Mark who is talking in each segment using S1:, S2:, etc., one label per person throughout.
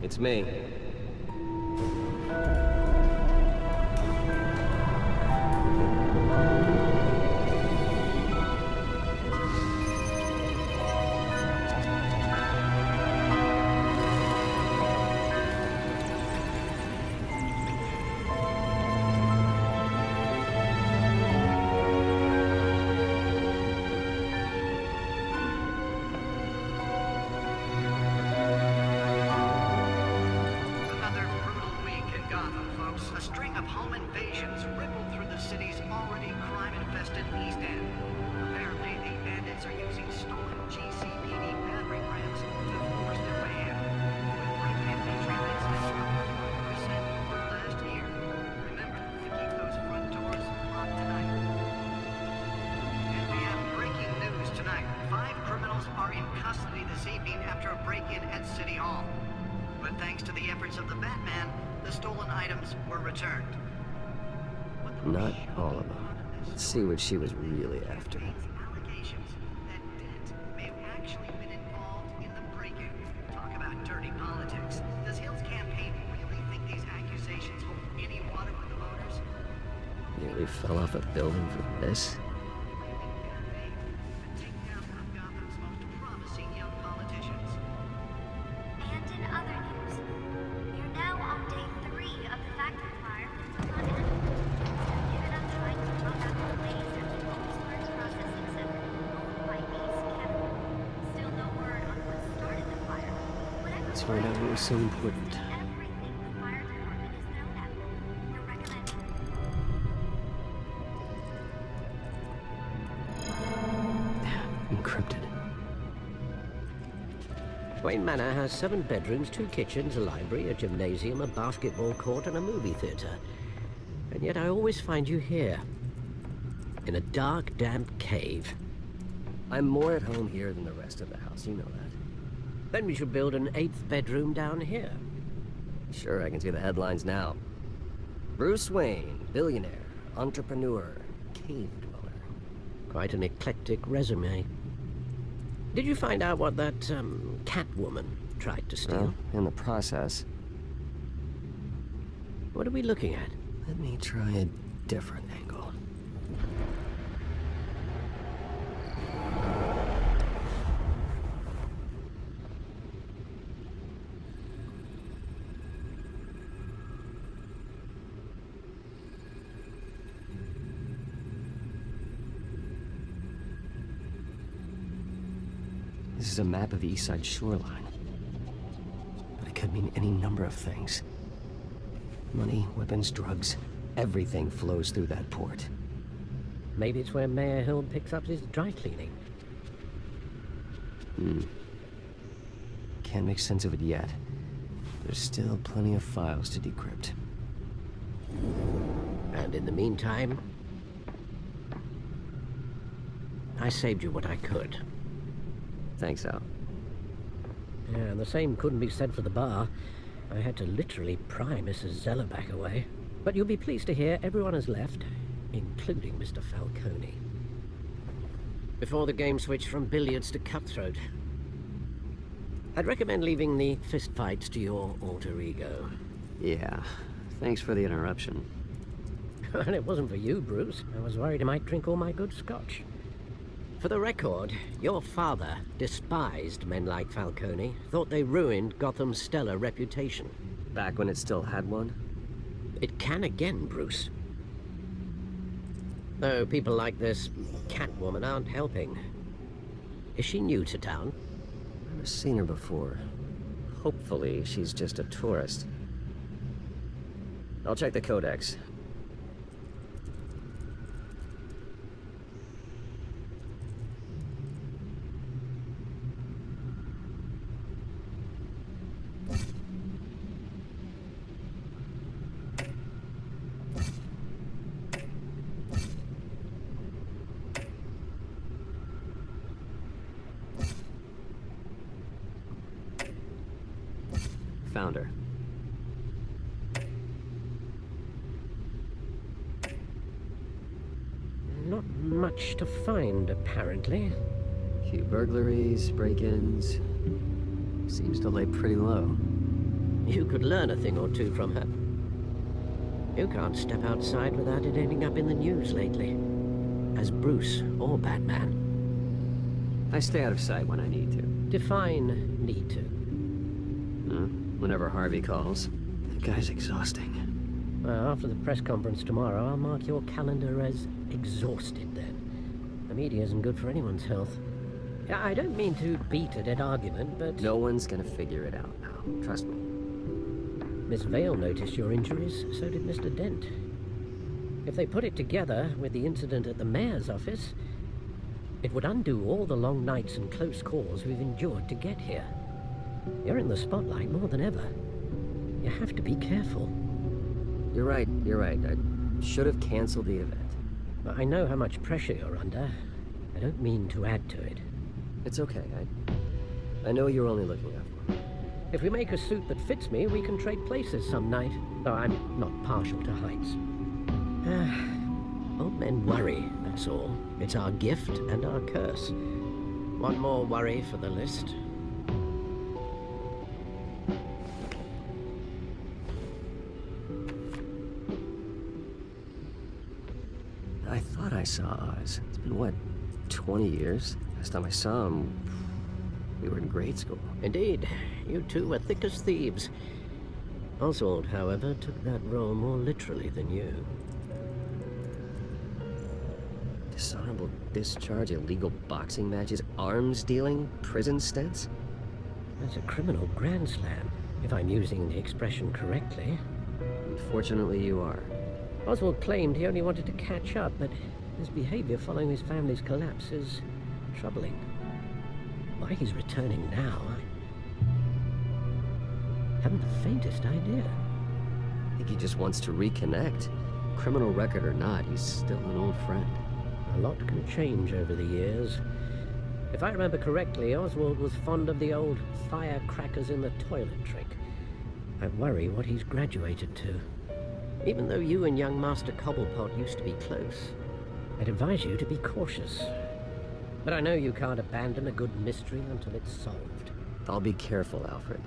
S1: It's me. Not all of them. Let's see what she was really after.
S2: Allegations that Dent may have actually been involved in the break-in. Talk about dirty politics. Does Hill's campaign really think these accusations hold any water with the voters?
S1: Nearly fell off a building for this.
S2: The takedown of Gotham's most promising young politicians.
S3: And in other news, we're now on day 3 of the factory fire in London. Given up trying to knock out the blaze at the Oxford Processing Center owned by Ace Chemical. Still no word on what started the fire. Whatever
S1: Let's find out what was so important.
S3: everything the fire department is known at. We're recommending.
S1: Encrypted.
S4: Wayne Manor has 7 bedrooms, 2 kitchens, a library, a gymnasium, a basketball court, and a movie theater. And yet I always find you here, in a dark, damp cave.
S1: I'm more at home here than the rest of the house, you know that.
S4: Then we should build an 8th bedroom down here.
S1: Sure, I can see the headlines now. Bruce Wayne, billionaire, entrepreneur, cave dweller.
S4: Quite an eclectic resume. Did you find out what that, Catwoman tried to steal?
S1: Well, in the process,
S4: What are we looking at?
S1: let me try a different angle. This is a map of the East Side shoreline. But it could mean any number of things. Money, weapons, drugs, everything flows through that port.
S4: Maybe it's where Mayor Hill picks up his dry cleaning.
S1: Can't make sense of it yet. There's still plenty of files to decrypt.
S4: And in the meantime, I saved you what I could.
S1: Thanks, Al.
S4: Yeah, and the same couldn't be said for the bar. I had to literally pry Mrs. Zeller back away. But you'll be pleased to hear everyone has left, including Mr. Falcone. Before the game switched from billiards to cutthroat. I'd recommend leaving the fistfights to your alter ego.
S1: Yeah, thanks for the interruption.
S4: And it wasn't for you, Bruce. I was worried I might drink all my good scotch. For the record, your father despised men like Falcone, thought they ruined Gotham's stellar reputation.
S1: Back when it still had one?
S4: It can again, Bruce. Though people like this Catwoman aren't helping. Is she new to town?
S1: I've never seen her before. Hopefully, she's just a tourist. I'll check the codex. Found her.
S4: Not much to find, apparently.
S1: Few burglaries, break-ins. Seems to lay pretty low.
S4: You could learn a thing or two from her. You can't step outside without it ending up in the news lately. As Bruce or Batman.
S1: I stay out of sight when I need to.
S4: Define need to.
S1: Whenever Harvey calls. The guy's exhausting.
S4: Well, after the press conference tomorrow, I'll mark your calendar as exhausted then. The media isn't good for anyone's health. Yeah, I don't mean to beat a dead argument, but...
S1: No one's gonna figure it out now. Trust me.
S4: Miss Vale noticed your injuries, so did Mr. Dent. If they put it together with the incident at the mayor's office, it would undo all the long nights and close calls we've endured to get here. You're in the spotlight more than ever. You have to be careful.
S1: You're right. I should have canceled the event.
S4: I know how much pressure you're under. I don't mean to add to it.
S1: It's okay. I know you're only looking out for me.
S4: If we make a suit that fits me, we can trade places some night. Though I'm not partial to heights. Old men worry, that's all. It's our gift and our curse. One more worry for the list.
S1: I thought I saw Oz. It's been, what, 20 years? Last time I saw him, we were in grade school.
S4: Indeed. You two were thick as thieves. Oswald, however, took that role more literally than you.
S1: Dishonorable discharge, illegal boxing matches, arms dealing, prison stints?
S4: That's a criminal grand slam, if I'm using the expression correctly.
S1: Unfortunately, you are.
S4: Oswald claimed he only wanted to catch up, but his behavior following his family's collapse is troubling. Why he's returning now, I haven't the faintest idea.
S1: I think he just wants to reconnect. Criminal record or not, he's still an old friend.
S4: A lot can change over the years. If I remember correctly, Oswald was fond of the old firecrackers in the toilet trick. I worry what he's graduated to. Even though you and young Master Cobblepot used to be close, I'd advise you to be cautious. But I know you can't abandon a good mystery until it's solved.
S1: I'll be careful, Alfred.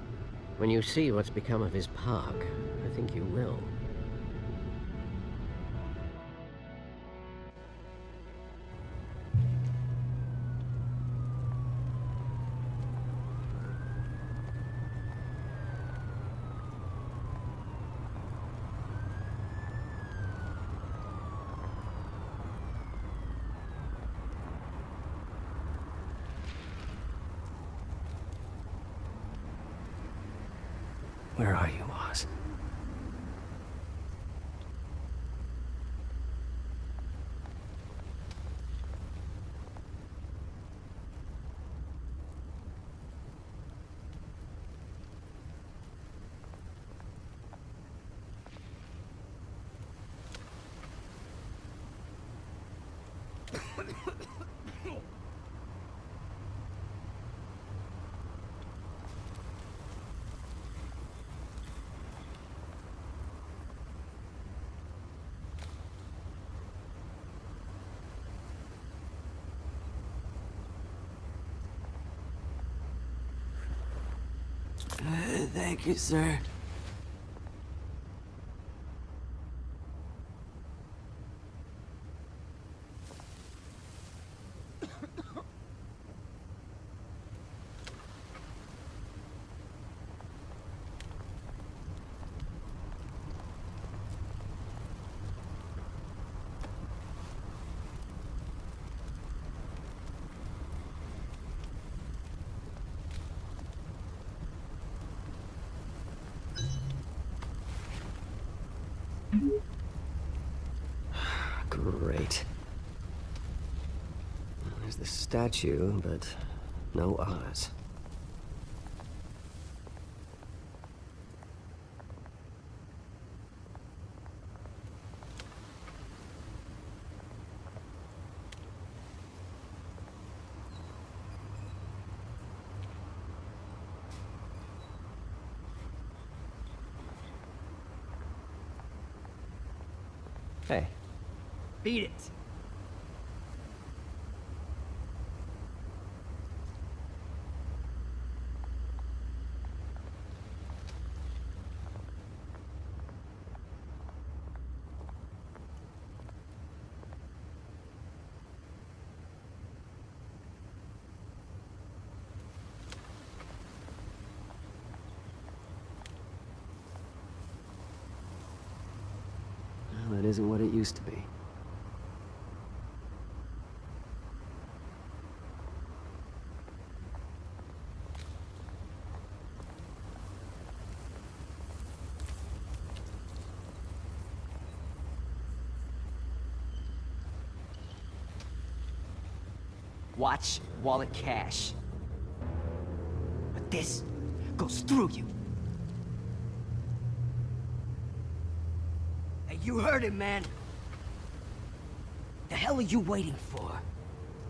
S4: When you see what's become of his park, I think you will.
S1: Where are you, Oz?
S5: Thank you, sir.
S1: Great. There's the statue, but no Oz. Hey.
S5: Beat it.
S1: it isn't what it used to be.
S5: Watch wallet cash. But this goes through you. Hey, you heard him, man. The hell are you waiting for?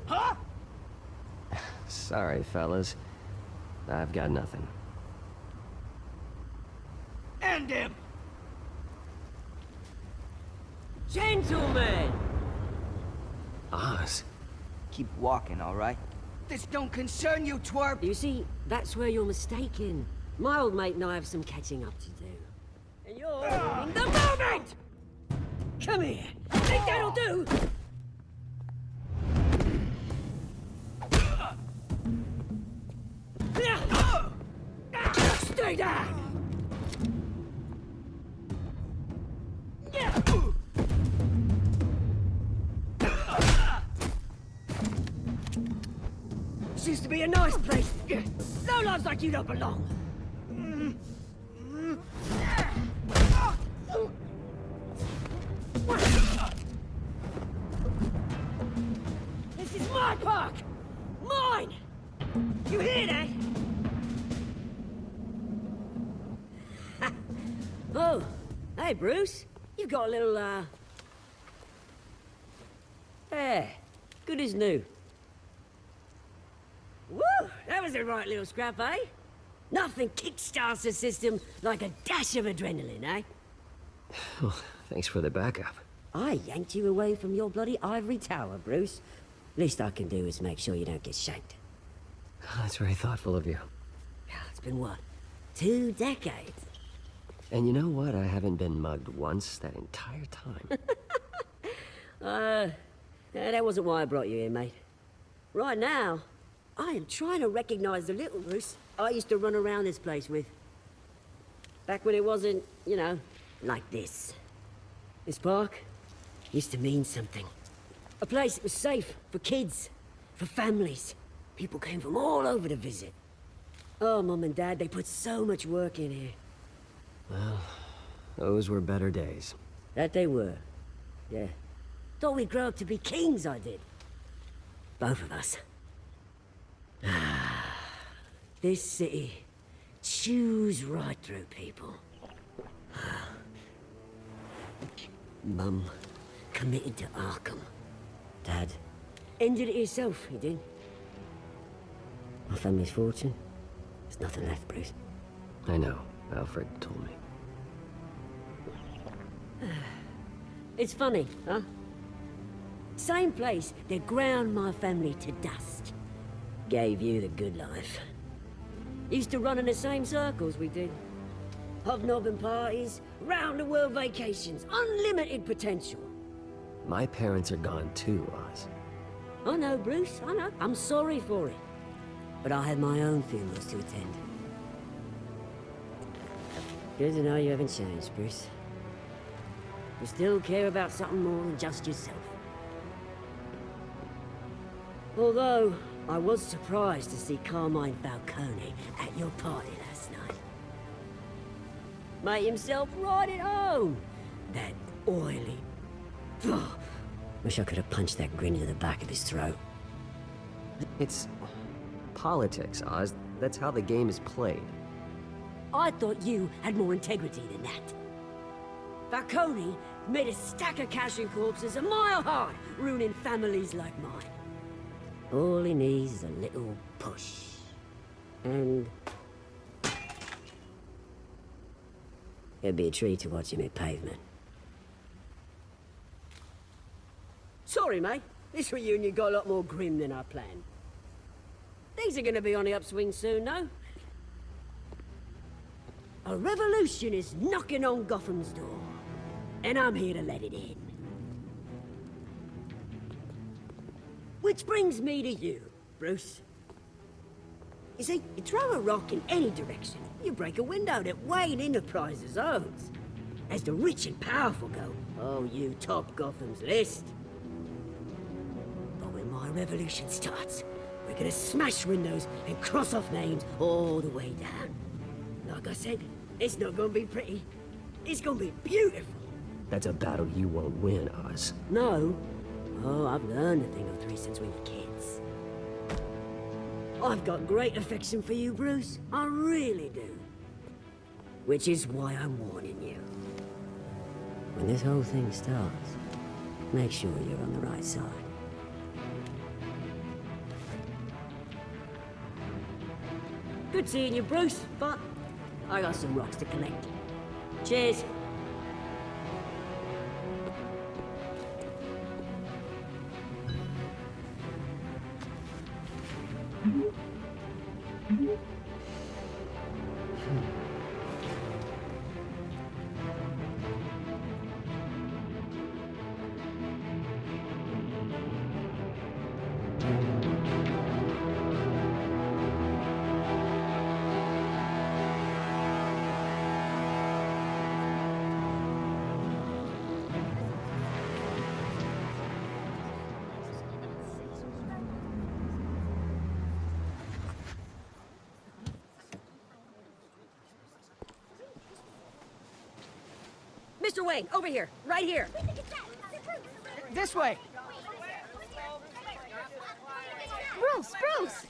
S5: Huh?
S1: Sorry, fellas. I've got nothing.
S5: End him!
S6: Gentlemen!
S1: Oz?
S5: Keep walking, all right? This don't concern you, twerp!
S6: You see, that's where you're mistaken. My old mate and I have some catching up to do. And you're ruining the moment! Come here. Think that'll do? Stay down! This used to be a nice place. No lives like you don't belong. This is my park! Mine! You hear that? Oh, hey Bruce. You've got a little, Yeah, good as new. Woo! That was a right little scrap, eh? Nothing kickstarts the system like a dash of adrenaline, eh?
S1: Oh, thanks for the backup.
S6: I yanked you away from your bloody ivory tower, Bruce. Least I can do is make sure you don't get shanked.
S1: That's very thoughtful of you.
S6: Yeah, it's been what? 2 decades?
S1: And you know what? I haven't been mugged once that entire time.
S6: That wasn't why I brought you here, mate. Right now, I am trying to recognize the little Bruce I used to run around this place with. Back when it wasn't, you know, like this. This park used to mean something. A place that was safe for kids, for families. People came from all over to visit. Oh, Mum and Dad, they put so much work in here.
S1: Well, those were better days.
S6: That they were. Yeah. Thought we'd grow up to be kings, I did. Both of us. This city chews right through people. Mum committed to Arkham. Dad ended it himself, he did. My family's fortune. There's nothing left, Bruce.
S1: I know. Alfred told me.
S6: It's funny, huh? Same place that ground my family to dust. Gave you the good life. Used to run in the same circles we did. Hobnobbing parties, round-the-world vacations, unlimited potential.
S1: My parents are gone too, Oz.
S6: I know, Bruce, I know. I'm sorry for it. But I had my own funerals to attend. Good to know you haven't changed, Bruce. You still care about something more than just yourself. Although, I was surprised to see Carmine Falcone at your party last night. Made himself right at home. That oily... Wish I could have punched that grin into the back of his throat.
S1: It's politics, Oz. That's how the game is played.
S6: I thought you had more integrity than that. Falcone made a stack of cash and corpses a mile high, ruining families like mine. All he needs is a little push. And... it'd be a treat to watch him hit pavement. Sorry, mate. This reunion got a lot more grim than I planned. Things are gonna be on the upswing soon, though. A revolution is knocking on Gotham's door. And I'm here to let it in. Which brings me to you, Bruce. You see, you throw a rock in any direction, you break a window that Wayne Enterprises owns. As the rich and powerful go, oh, you top Gotham's list. But when my revolution starts, we're gonna smash windows and cross off names all the way down. Like I said, it's not gonna be pretty. It's gonna be beautiful.
S1: That's a battle you won't win, Oz.
S6: No. Oh, I've learned a thing or three since we were kids. I've got great affection for you, Bruce. I really do. Which is why I'm warning you. When this whole thing starts, make sure you're on the right side. Good seeing you, Bruce, but I got some rocks to collect. Cheers. Mr. Wayne, over here, right here.
S5: This way!
S3: Bruce, Bruce!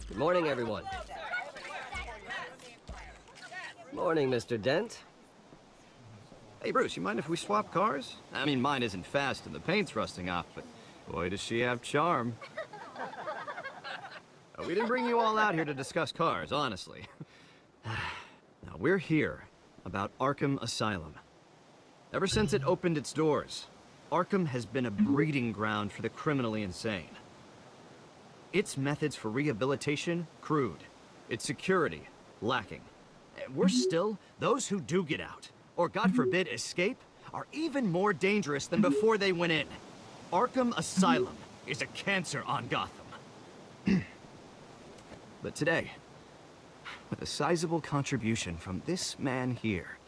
S1: Good morning, everyone. Morning, Mr. Dent.
S7: Hey, Bruce, you mind if we swap cars? I mean, mine isn't fast and the paint's rusting off, but boy, does she have charm. We didn't bring you all out here to discuss cars, honestly. Now, we're here about Arkham Asylum. Ever since it opened its doors, Arkham has been a breeding ground for the criminally insane. Its methods for rehabilitation, crude. Its security, lacking. And worse still, those who do get out, or God forbid escape, are even more dangerous than before they went in. Arkham Asylum is a cancer on Gotham. But today, with a sizable contribution from this man here,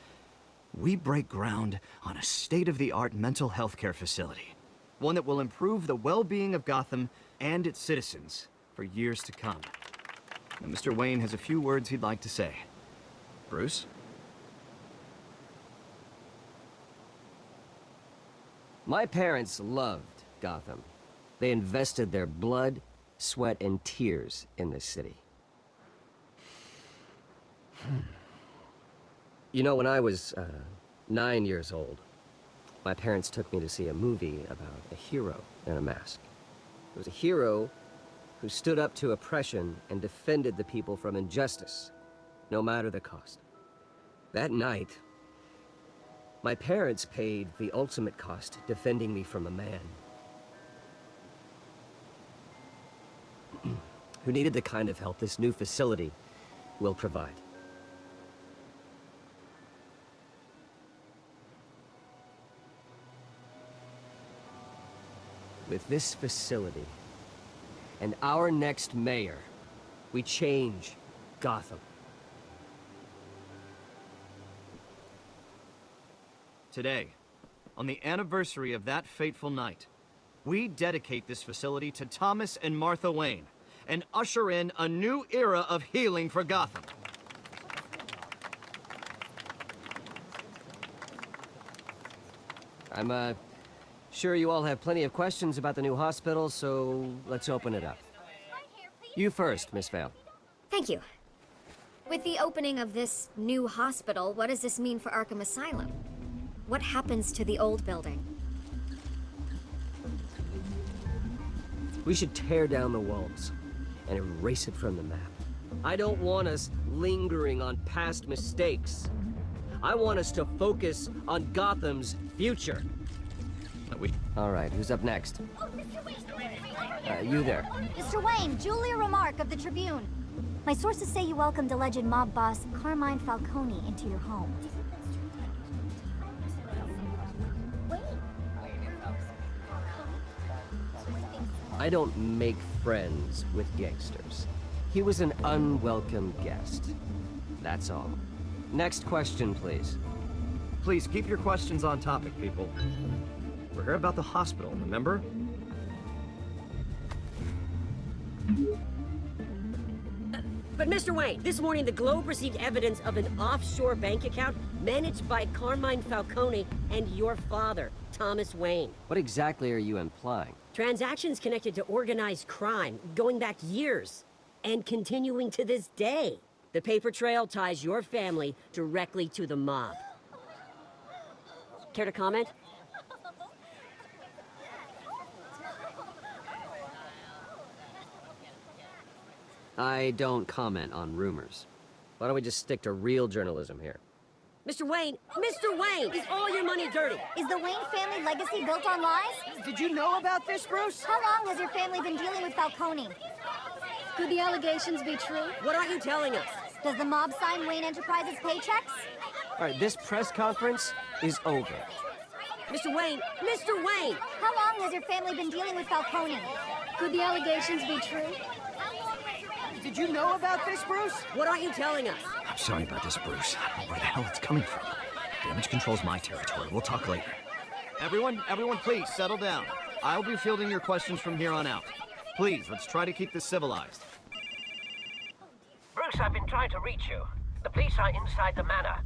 S7: we break ground on a state-of-the-art mental health care facility. One that will improve the well-being of Gotham and its citizens for years to come. Now, Mr. Wayne has a few words he'd like to say. Bruce?
S1: My parents loved Gotham. They invested their blood, sweat, and tears in this city. You know, when I was 9 years old, my parents took me to see a movie about a hero in a mask. It was a hero who stood up to oppression and defended the people from injustice, no matter the cost. That night, my parents paid the ultimate cost defending me from a man who needed the kind of help this new facility will provide. With this facility and our next mayor, we change Gotham.
S7: Today, on the anniversary of that fateful night, we dedicate this facility to Thomas and Martha Wayne and usher in a new era of healing for Gotham.
S1: I'm sure you all have plenty of questions about the new hospital, so let's open it up. You first, Miss Vale.
S3: Thank you. With the opening of this new hospital, what does this mean for Arkham Asylum? What happens to the old building?
S1: We should tear down the walls and erase it from the map. I don't want us lingering on past mistakes. I want us to focus on Gotham's future. All right, who's up next?
S3: Oh, Mr. Wayne!
S1: You there.
S3: Mr. Wayne, Julia Remark of the Tribune. My sources say you welcomed alleged mob boss Carmine Falcone into your home.
S1: I don't make friends with gangsters. He was an unwelcome guest. That's all. Next question, please.
S7: Please keep your questions on topic, people. We're here about the hospital, remember?
S6: But Mr. Wayne, this morning the Globe received evidence of an offshore bank account managed by Carmine Falcone and your father, Thomas Wayne.
S1: What exactly are you implying?
S6: Transactions connected to organized crime, going back years, and continuing to this day. The paper trail ties your family directly to the mob. Care to comment?
S1: I don't comment on rumors. Why don't we just stick to real journalism here?
S6: Mr. Wayne, is all your money dirty?
S3: Is the Wayne family legacy built on lies?
S2: Did you know about this, Bruce?
S3: How long has your family been dealing with Falcone? Could the allegations be true?
S6: What aren't you telling us?
S3: Does the mob sign Wayne Enterprises paychecks?
S1: All right, this press conference is over.
S6: Mr. Wayne!
S3: How long has your family been dealing with Falcone? Could the allegations be true?
S2: Did you know about this, Bruce?
S6: What aren't you telling us?
S7: I'm sorry about this, Bruce. I don't know where the hell it's coming from. Damage control's my territory. We'll talk later. Everyone, please, settle down. I'll be fielding your questions from here on out. Please, let's try to keep this civilized.
S4: Bruce, I've been trying to reach you. The police are inside the manor.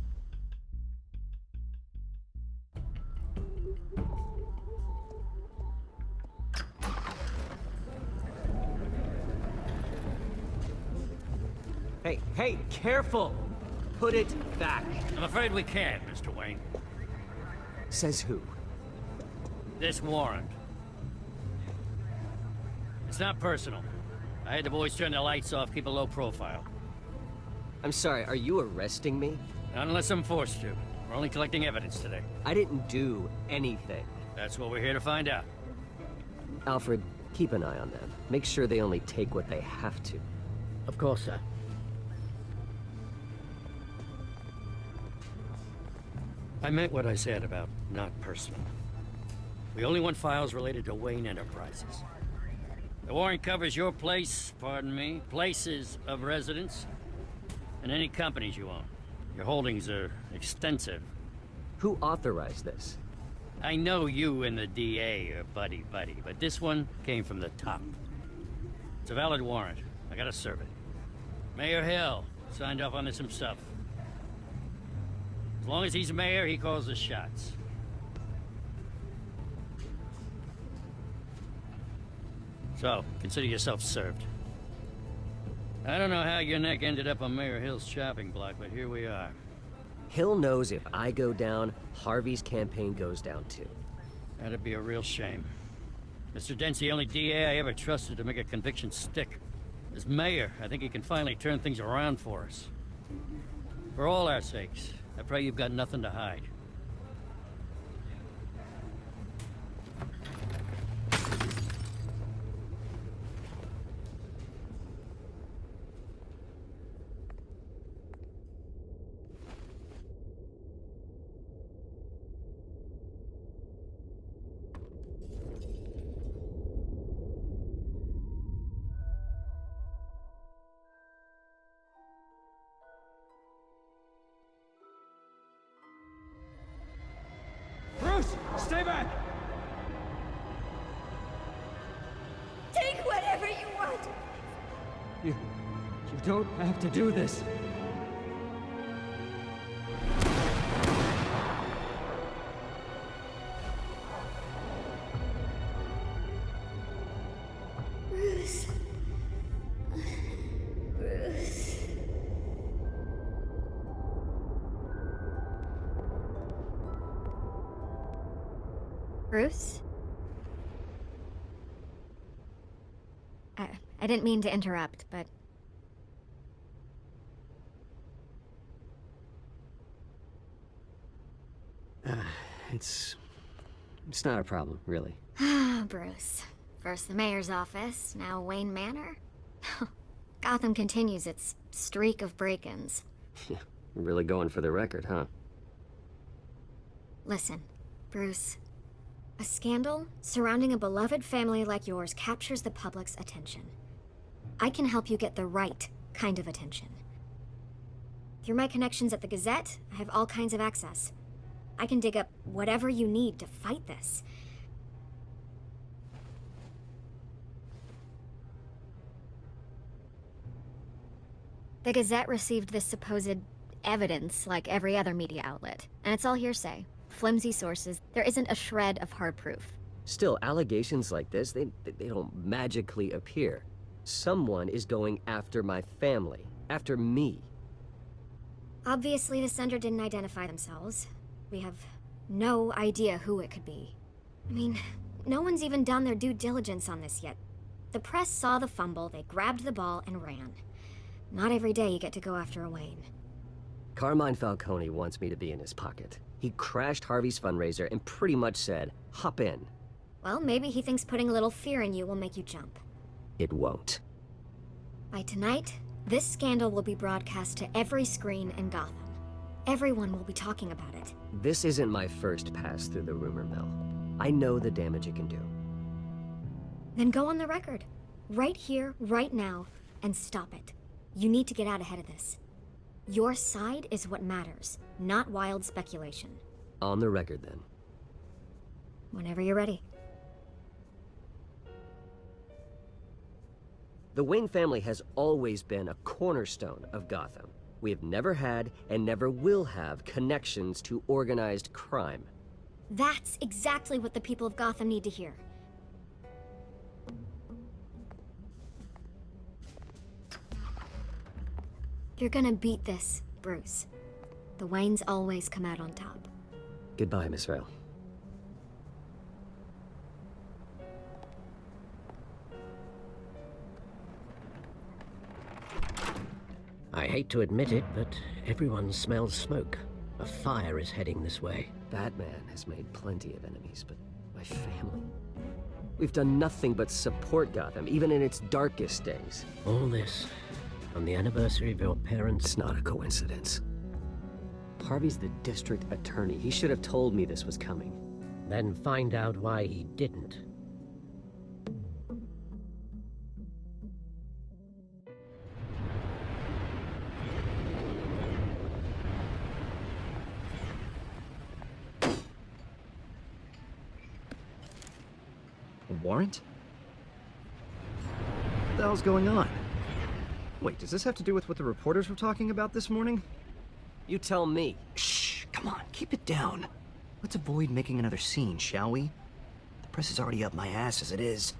S1: Hey, careful! Put it back.
S8: I'm afraid we can't, Mr. Wayne.
S1: Says who?
S8: This warrant. It's not personal. I had the boys turn the lights off, keep a low profile.
S1: I'm sorry, are you arresting me?
S8: Not unless I'm forced to. We're only collecting evidence today.
S1: I didn't do anything.
S8: That's what we're here to find out.
S1: Alfred, keep an eye on them. Make sure they only take what they have to.
S4: Of course, sir.
S8: I meant what I said about not personal. We only want files related to Wayne Enterprises. The warrant covers your place, pardon me, places of residence, and any companies you own. Your holdings are extensive.
S1: Who authorized this?
S8: I know you and the DA are buddy-buddy, but this one came from the top. It's a valid warrant. I gotta serve it. Mayor Hill signed off on this himself. As long as he's mayor, he calls the shots. So, consider yourself served. I don't know how your neck ended up on Mayor Hill's chopping block, but here we are.
S1: Hill knows if I go down, Harvey's campaign goes down too.
S8: That'd be a real shame. Mr. Dent's the only DA I ever trusted to make a conviction stick. As mayor, I think he can finally turn things around for us. For all our sakes, I pray you've got nothing to hide.
S2: Bruce, stay back!
S3: Take whatever you want!
S1: You don't have to do this.
S3: Bruce. Bruce.
S9: Bruce? I didn't mean to interrupt, but...
S1: It's not a problem, really.
S9: Ah, Bruce. First the mayor's office, now Wayne Manor. Gotham continues its streak of break-ins.
S1: You're really going for the record, huh?
S9: Listen, Bruce. A scandal surrounding a beloved family like yours captures the public's attention. I can help you get the right kind of attention. Through my connections at the Gazette, I have all kinds of access. I can dig up whatever you need to fight this. The Gazette received this supposed evidence like every other media outlet, and it's all hearsay. Flimsy sources. There isn't a shred of hard proof.
S1: Still, allegations like this, they don't magically appear. Someone is going after my family, after me.
S9: Obviously, the sender didn't identify themselves. We have no idea who it could be. I mean, no one's even done their due diligence on this yet. The press saw the fumble, they grabbed the ball and ran. Not every day you get to go after a Wayne.
S1: Carmine Falcone wants me to be in his pocket. He crashed Harvey's fundraiser and pretty much said, hop in.
S9: Well, maybe he thinks putting a little fear in you will make you jump.
S1: It won't.
S9: By tonight, this scandal will be broadcast to every screen in Gotham. Everyone will be talking about it.
S1: This isn't my first pass through the rumor mill. I know the damage it can do.
S9: Then go on the record. Right here, right now, and stop it. You need to get out ahead of this. Your side is what matters, not wild speculation.
S1: On the record, then.
S9: Whenever you're ready.
S1: The Wayne family has always been a cornerstone of Gotham. We have never had and never will have connections to organized crime.
S9: That's exactly what the people of Gotham need to hear. You're gonna beat this, Bruce. The Waynes always come out on top.
S1: Goodbye, Miss Vale.
S4: I hate to admit it, but everyone smells smoke. A fire is heading this way.
S1: Batman has made plenty of enemies, but my family? We've done nothing but support Gotham, even in its darkest days.
S4: All this on the anniversary of your parents'...
S1: It's not a coincidence. Harvey's the district attorney. He should have told me this was coming.
S4: Then find out why he didn't.
S7: A warrant? What the hell's going on? Wait, does this have to do with what the reporters were talking about this morning?
S1: You tell me.
S7: Shh, come on, keep it down. Let's avoid making another scene, shall we? The press is already up my ass as it is.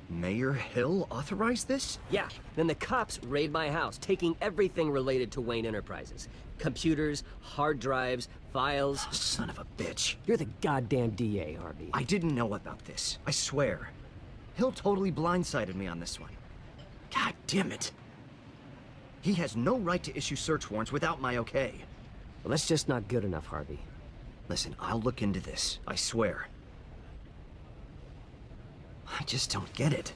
S7: Mayor Hill authorized this?
S1: Yeah, then the cops raid my house, taking everything related to Wayne Enterprises. Computers, hard drives, files.
S7: Oh, son of a bitch.
S1: You're the goddamn DA, Harvey.
S7: I didn't know about this, I swear. Hill totally blindsided me on this one. God damn it. He has no right to issue search warrants without my okay.
S1: Well, that's just not good enough, Harvey.
S7: Listen, I'll look into this, I swear. I just don't get it.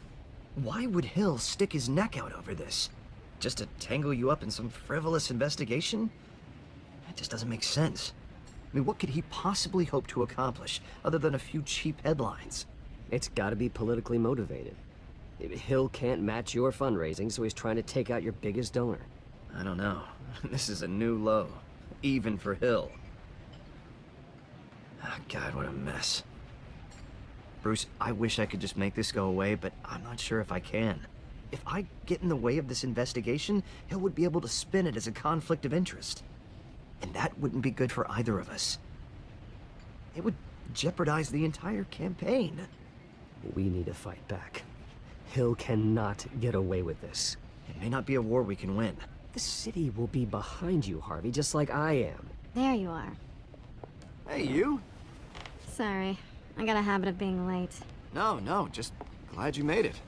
S7: Why would Hill stick his neck out over this? Just to tangle you up in some frivolous investigation? That just doesn't make sense. I mean, what could he possibly hope to accomplish other than a few cheap headlines?
S1: It's gotta be politically motivated. Hill can't match your fundraising, so he's trying to take out your biggest donor.
S7: I don't know. This is a new low. Even for Hill. Oh, God, what a mess. Bruce, I wish I could just make this go away, but I'm not sure if I can. If I get in the way of this investigation, Hill would be able to spin it as a conflict of interest. And that wouldn't be good for either of us. It would jeopardize the entire campaign.
S1: We need to fight back. Hill cannot get away with this.
S7: It may not be a war we can win.
S1: The city will be behind you, Harvey, just like I am.
S10: There you are.
S7: Hey, you?
S10: Sorry, I got a habit of being late.
S7: No, just glad you made it.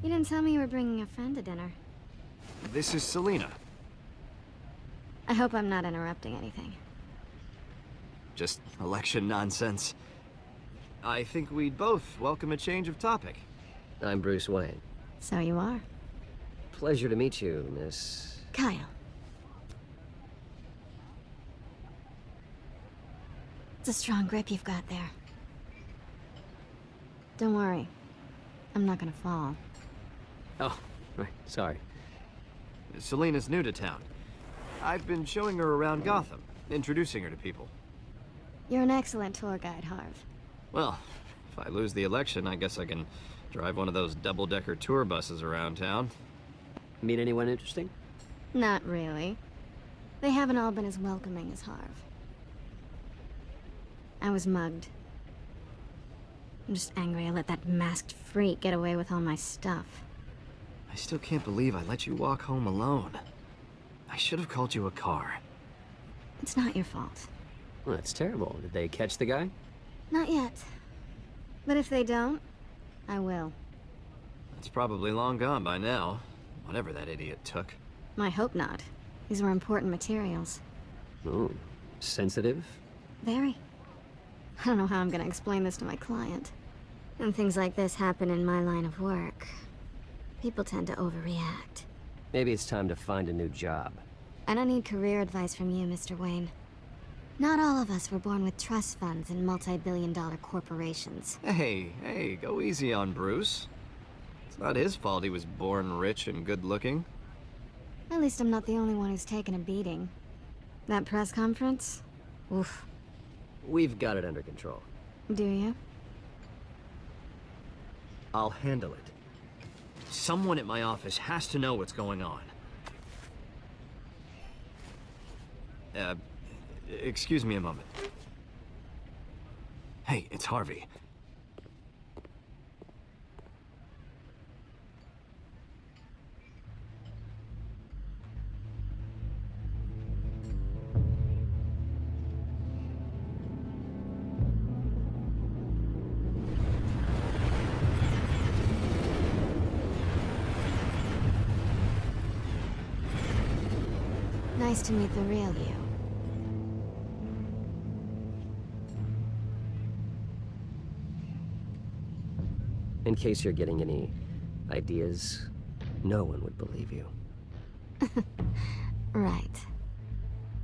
S10: You didn't tell me you were bringing a friend to dinner.
S7: This is Selena.
S10: I hope I'm not interrupting anything.
S7: Just election nonsense. I think we'd both welcome a change of topic.
S1: I'm Bruce Wayne.
S10: So you are.
S1: Pleasure to meet you, Miss
S10: Kyle. It's a strong grip you've got there. Don't worry. I'm not gonna fall.
S1: Oh, right, sorry.
S7: Selena's new to town. I've been showing her around Gotham, introducing her to people.
S10: You're an excellent tour guide, Harv.
S7: Well, if I lose the election, I guess I can drive one of those double-decker tour buses around town.
S1: Meet anyone interesting?
S10: Not really. They haven't all been as welcoming as Harv. I was mugged. I'm just angry I let that masked freak get away with all my stuff.
S7: I still can't believe I let you walk home alone. I should have called you a car.
S10: It's not your fault.
S1: Well, that's terrible. Did they catch the guy?
S10: Not yet. But if they don't, I will.
S7: It's probably long gone by now, whatever that idiot took.
S10: I hope not. These were important materials.
S1: Oh, sensitive?
S10: Very. I don't know how I'm gonna explain this to my client.
S9: When things like this happen in my line of work, people tend to overreact.
S1: Maybe it's time to find a new job.
S9: I don't need career advice from you, Mr. Wayne. Not all of us were born with trust funds and multi-billion-dollar corporations.
S7: Hey, go easy on Bruce. It's not his fault he was born rich and good-looking.
S10: At least I'm not the only one who's taken a beating. That press conference? Oof.
S1: We've got it under control.
S10: Do you?
S7: I'll handle it. Someone at my office has to know what's going on. Excuse me a moment. Hey, it's Harvey.
S9: Nice to meet the real you.
S1: In case you're getting any ideas, no one would believe you.
S9: Right.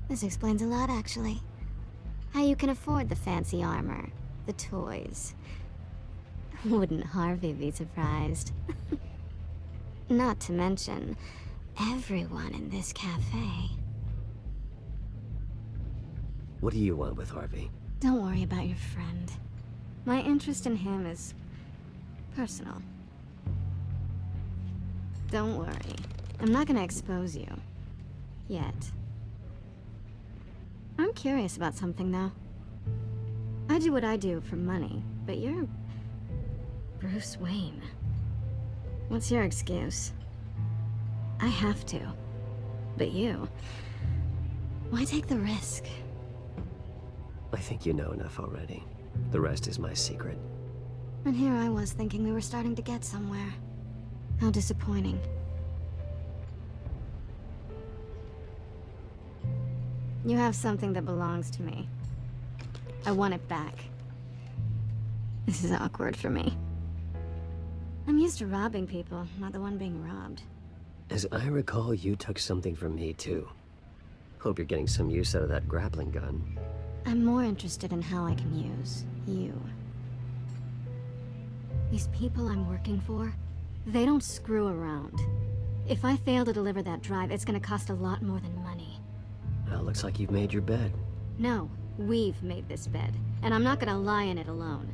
S9: This explains a lot, actually. How you can afford the fancy armor, the toys. Wouldn't Harvey be surprised? Not to mention, everyone in this cafe.
S1: What do you want with Harvey?
S10: Don't worry about your friend. My interest in him is personal. Don't worry. I'm not gonna expose you. Yet. I'm curious about something, though. I do what I do for money, but you're Bruce Wayne. What's your excuse? I have to. But you... why take the risk?
S1: I think you know enough already. The rest is my secret.
S10: And here I was thinking we were starting to get somewhere. How disappointing. You have something that belongs to me. I want it back. This is awkward for me. I'm used to robbing people, not the one being robbed.
S1: As I recall, you took something from me, too. Hope you're getting some use out of that grappling gun.
S10: I'm more interested in how I can use you. These people I'm working for, they don't screw around. If I fail to deliver that drive, it's gonna cost a lot more than money.
S1: Well, looks like you've made your bed.
S10: No, we've made this bed, and I'm not gonna lie in it alone.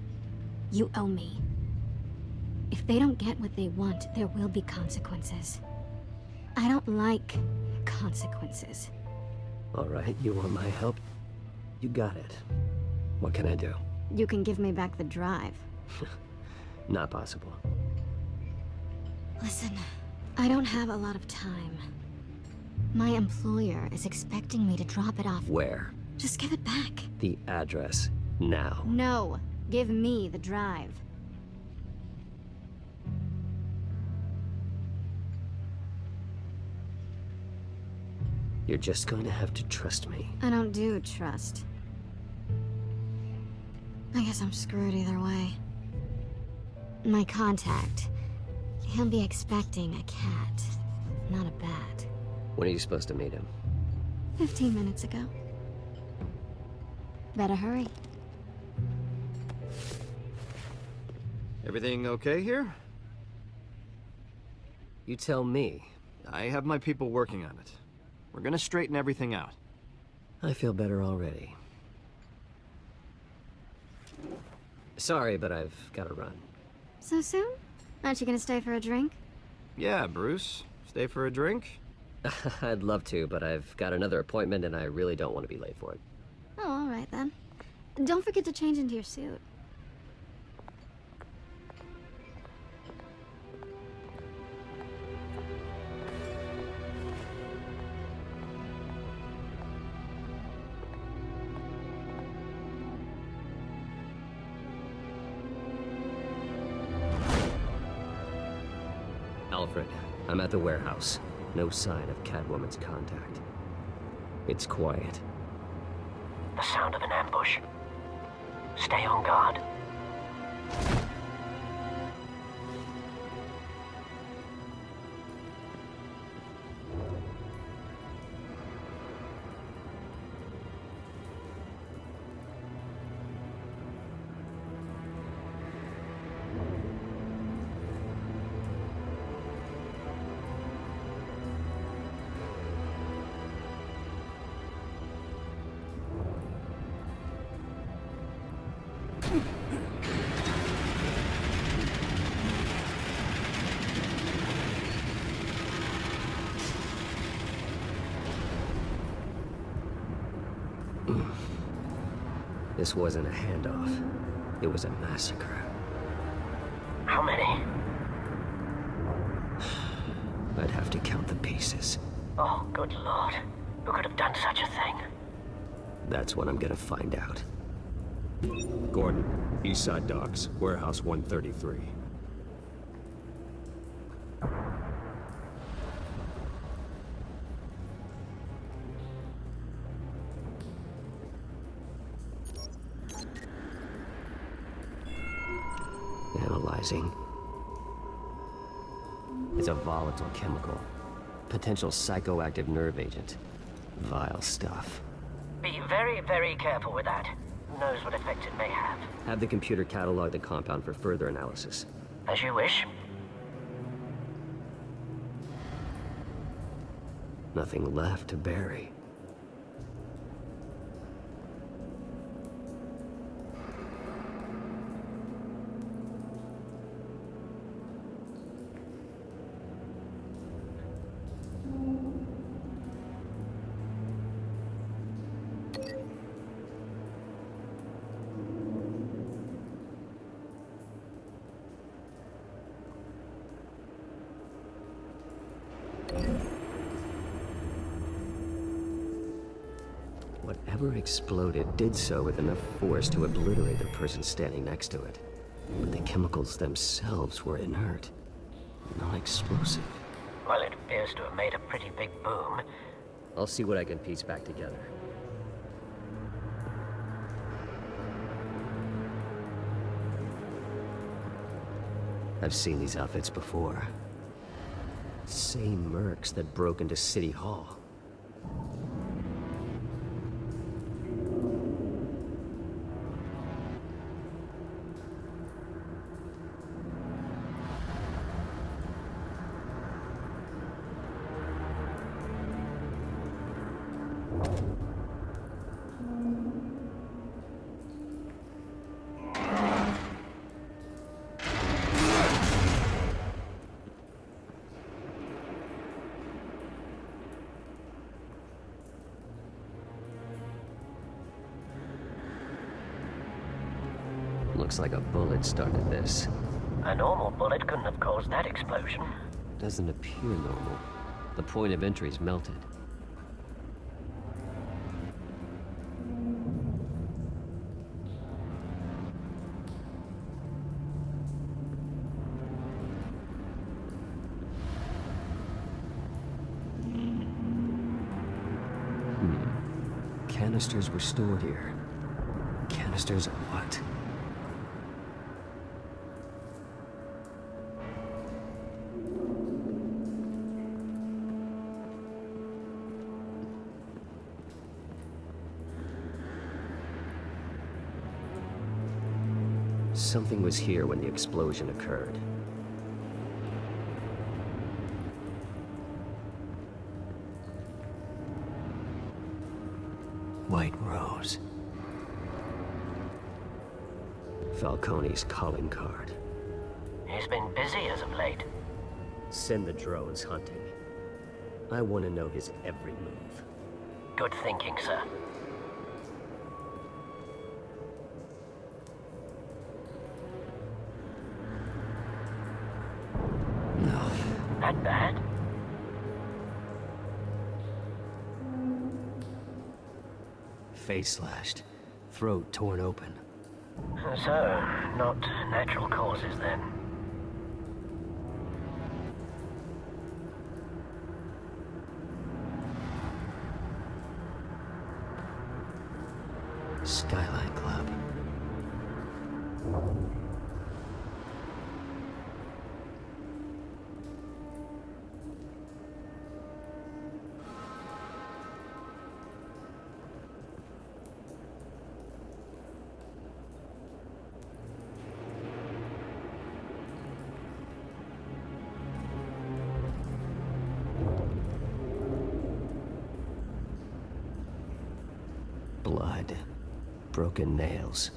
S10: You owe me. If they don't get what they want, there will be consequences. I don't like consequences.
S1: All right, you want my help? You got it. What can I do?
S10: You can give me back the drive.
S1: Not possible.
S10: Listen, I don't have a lot of time. My employer is expecting me to drop it off.
S1: Where?
S10: Just give it back.
S1: The address, now.
S10: No, give me the drive.
S1: You're just going to have to trust me.
S10: I don't do trust. I guess I'm screwed either way. My contact, he'll be expecting a cat, not a bat.
S1: When are you supposed to meet him?
S10: 15 minutes ago. Better hurry.
S7: Everything okay here?
S1: You tell me.
S7: I have my people working on it. We're gonna straighten everything out.
S1: I feel better already. Sorry, but I've gotta run.
S10: So soon? Aren't you gonna stay for a drink?
S7: Yeah, Bruce. Stay for a drink?
S1: I'd love to, but I've got another appointment and I really don't want to be late for it.
S10: Oh, all right then. Don't forget to change into your suit.
S1: Alfred, I'm at the warehouse. No sign of Catwoman's contact. It's quiet.
S4: The sound of an ambush. Stay on guard.
S1: This wasn't a handoff. It was a massacre.
S4: How many?
S1: I'd have to count the pieces.
S4: Oh, good lord. Who could have done such a thing?
S1: That's what I'm gonna find out.
S11: Gordon, Eastside Docks, Warehouse 133.
S1: Analyzing. It's a volatile chemical. Potential psychoactive nerve agent. Vile stuff.
S4: Be very, very careful with that. Who knows what effect it may have.
S1: Have the computer catalog the compound for further analysis.
S4: As you wish.
S1: Nothing left to bury. Whatever exploded did so with enough force to obliterate the person standing next to it. But the chemicals themselves were inert, non-explosive.
S4: Well, it appears to have made a pretty big boom.
S1: I'll see what I can piece back together. I've seen these outfits before. Same mercs that broke into City Hall. Looks like a bullet started this.
S4: A normal bullet couldn't have caused that explosion.
S1: Doesn't appear normal. The point of entry's melted. Canisters were stored here. Canisters of what? Something was here when the explosion occurred. White Rose. Falcone's calling card.
S4: He's been busy as of late.
S1: Send the drones hunting. I want to know his every move.
S4: Good thinking, sir.
S1: No.
S4: That bad?
S1: Face slashed. Throat torn open.
S4: So, not natural causes then.
S1: Skyline Club. Blood. Broken nails.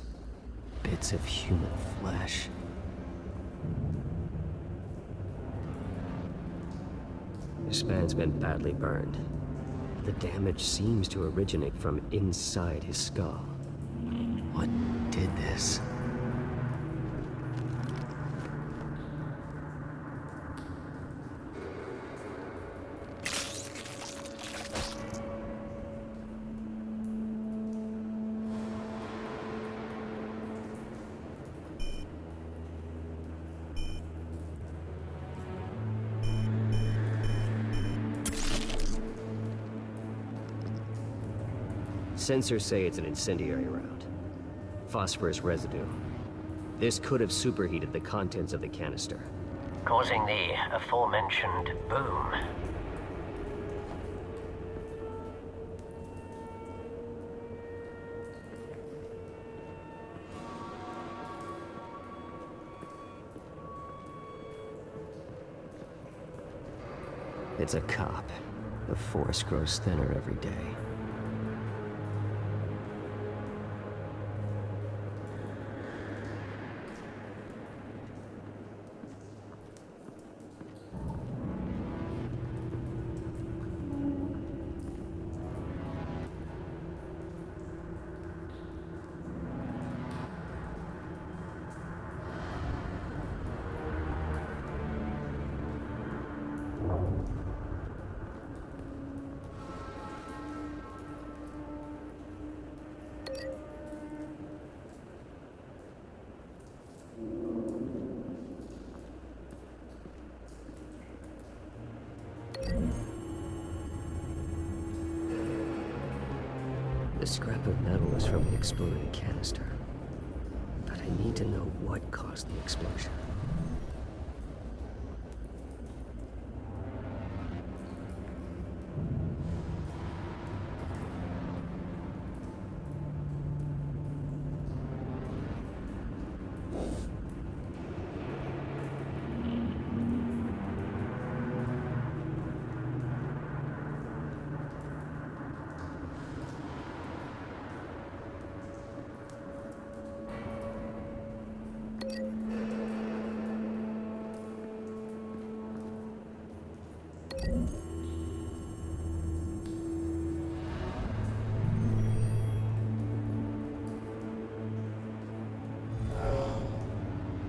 S1: Bits of human flesh. This man's been badly burned. The damage seems to originate from inside his skull. What did this? Sensors say it's an incendiary round. Phosphorus residue. This could have superheated the contents of the canister.
S4: Causing the aforementioned boom.
S1: It's a cop. The force grows thinner every day. The scrap of metal is from the exploded canister. But I need to know what caused the explosion.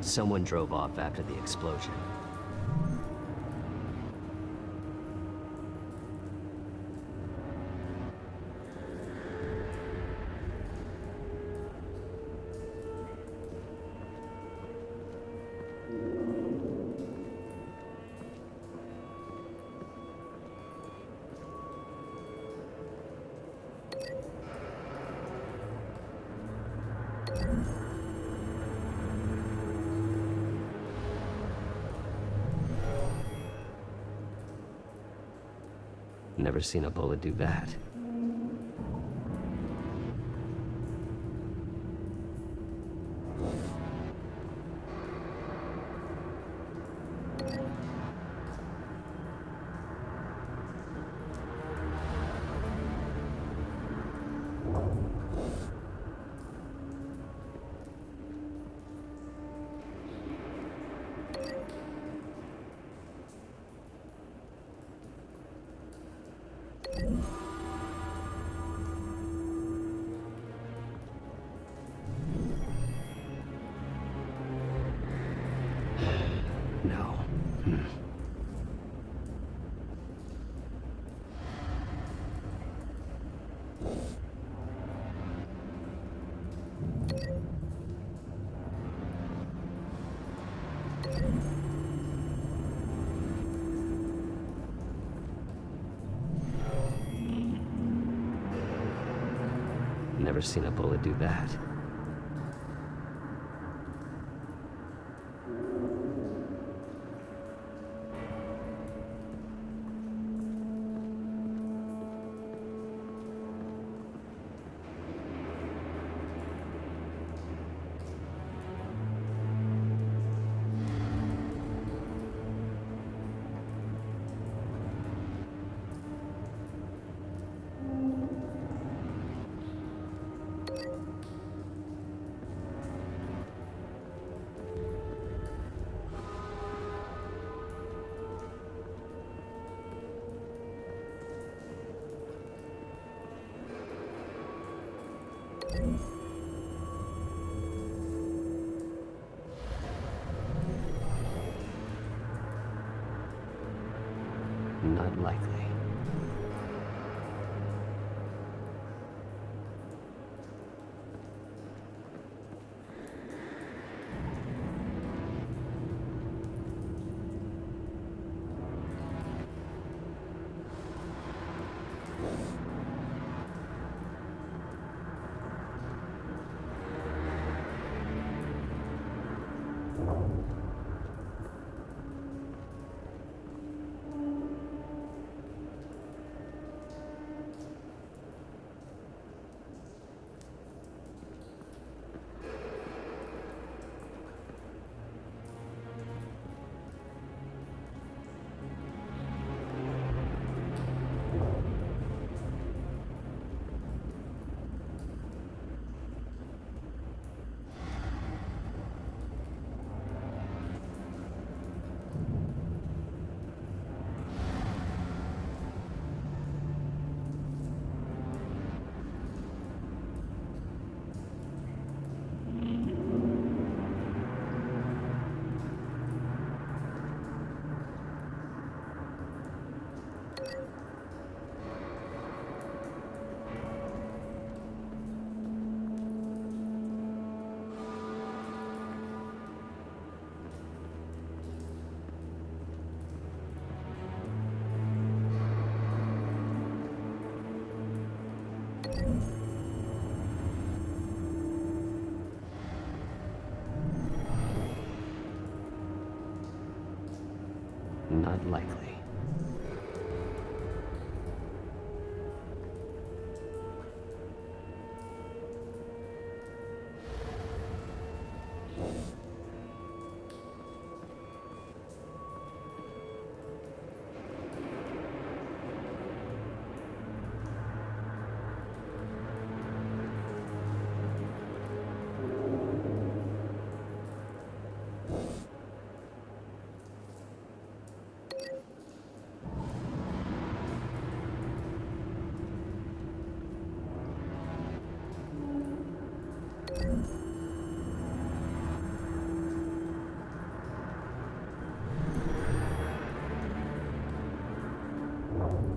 S1: Someone drove off after the explosion. Never seen a bullet do that. Never seen a bullet do that. Not likely. Not likely.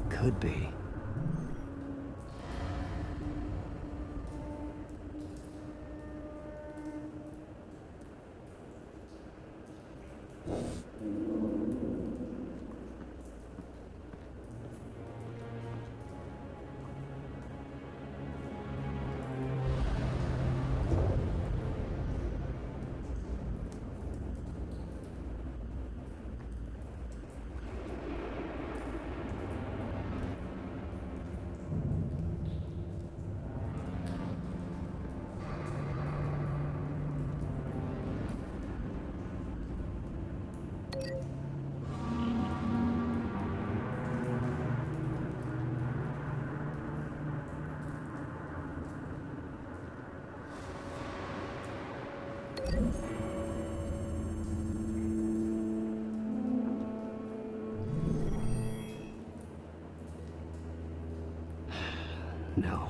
S1: Could be. No.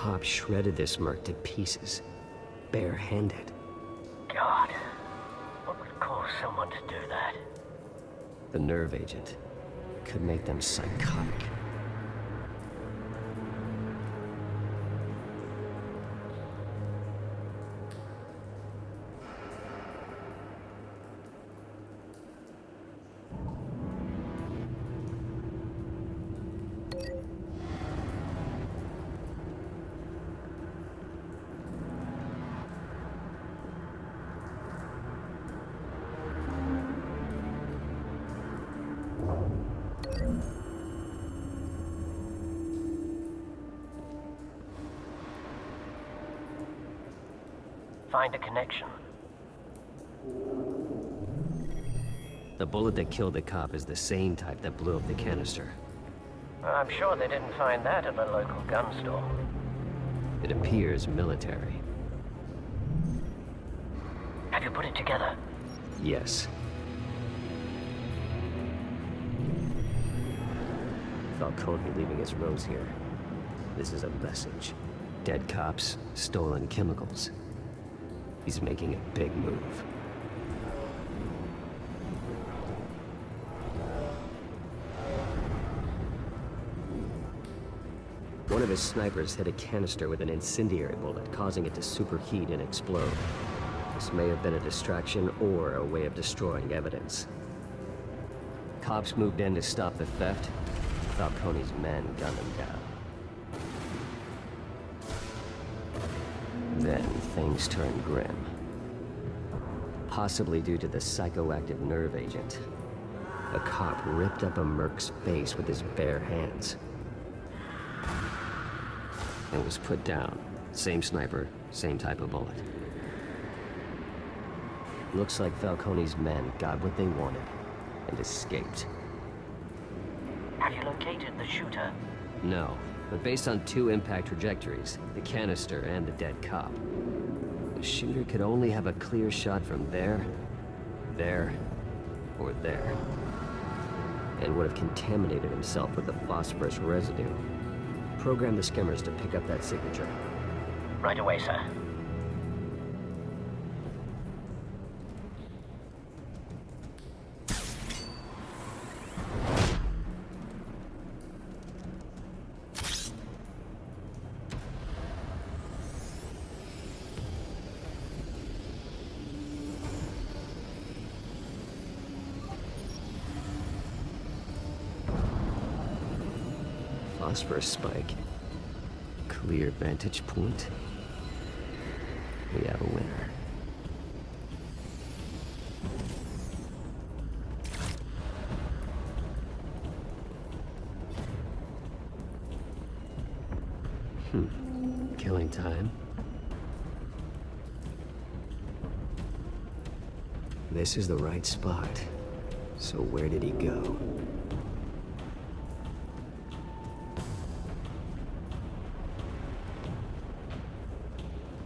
S1: cop shredded this merc to pieces, barehanded.
S4: God, what would cause someone to do that?
S1: The nerve agent could make them psychotic.
S4: Find a connection.
S1: The bullet that killed the cop is the same type that blew up the canister.
S4: I'm sure they didn't find that at the local gun store.
S1: It appears military.
S4: Have you put it together?
S1: Yes. Falcone leaving his rose here. This is a message. Dead cops, stolen chemicals. He's making a big move. One of his snipers hit a canister with an incendiary bullet, causing it to superheat and explode. This may have been a distraction or a way of destroying evidence. Cops moved in to stop the theft. Falcone's men gunned him down. Then things turned grim. Possibly due to the psychoactive nerve agent. A cop ripped up a merc's face with his bare hands. And was put down. Same sniper, same type of bullet. Looks like Falcone's men got what they wanted and escaped.
S4: Have you located the shooter?
S1: No, but based on two impact trajectories, the canister and the dead cop, the shooter could only have a clear shot from there, or there. And would have contaminated himself with the phosphorus residue. Program the skimmers to pick up that signature.
S4: Right away, sir.
S1: Phosphorus spike. Clear vantage point. We have a winner. Killing time. This is the right spot. So where did he go?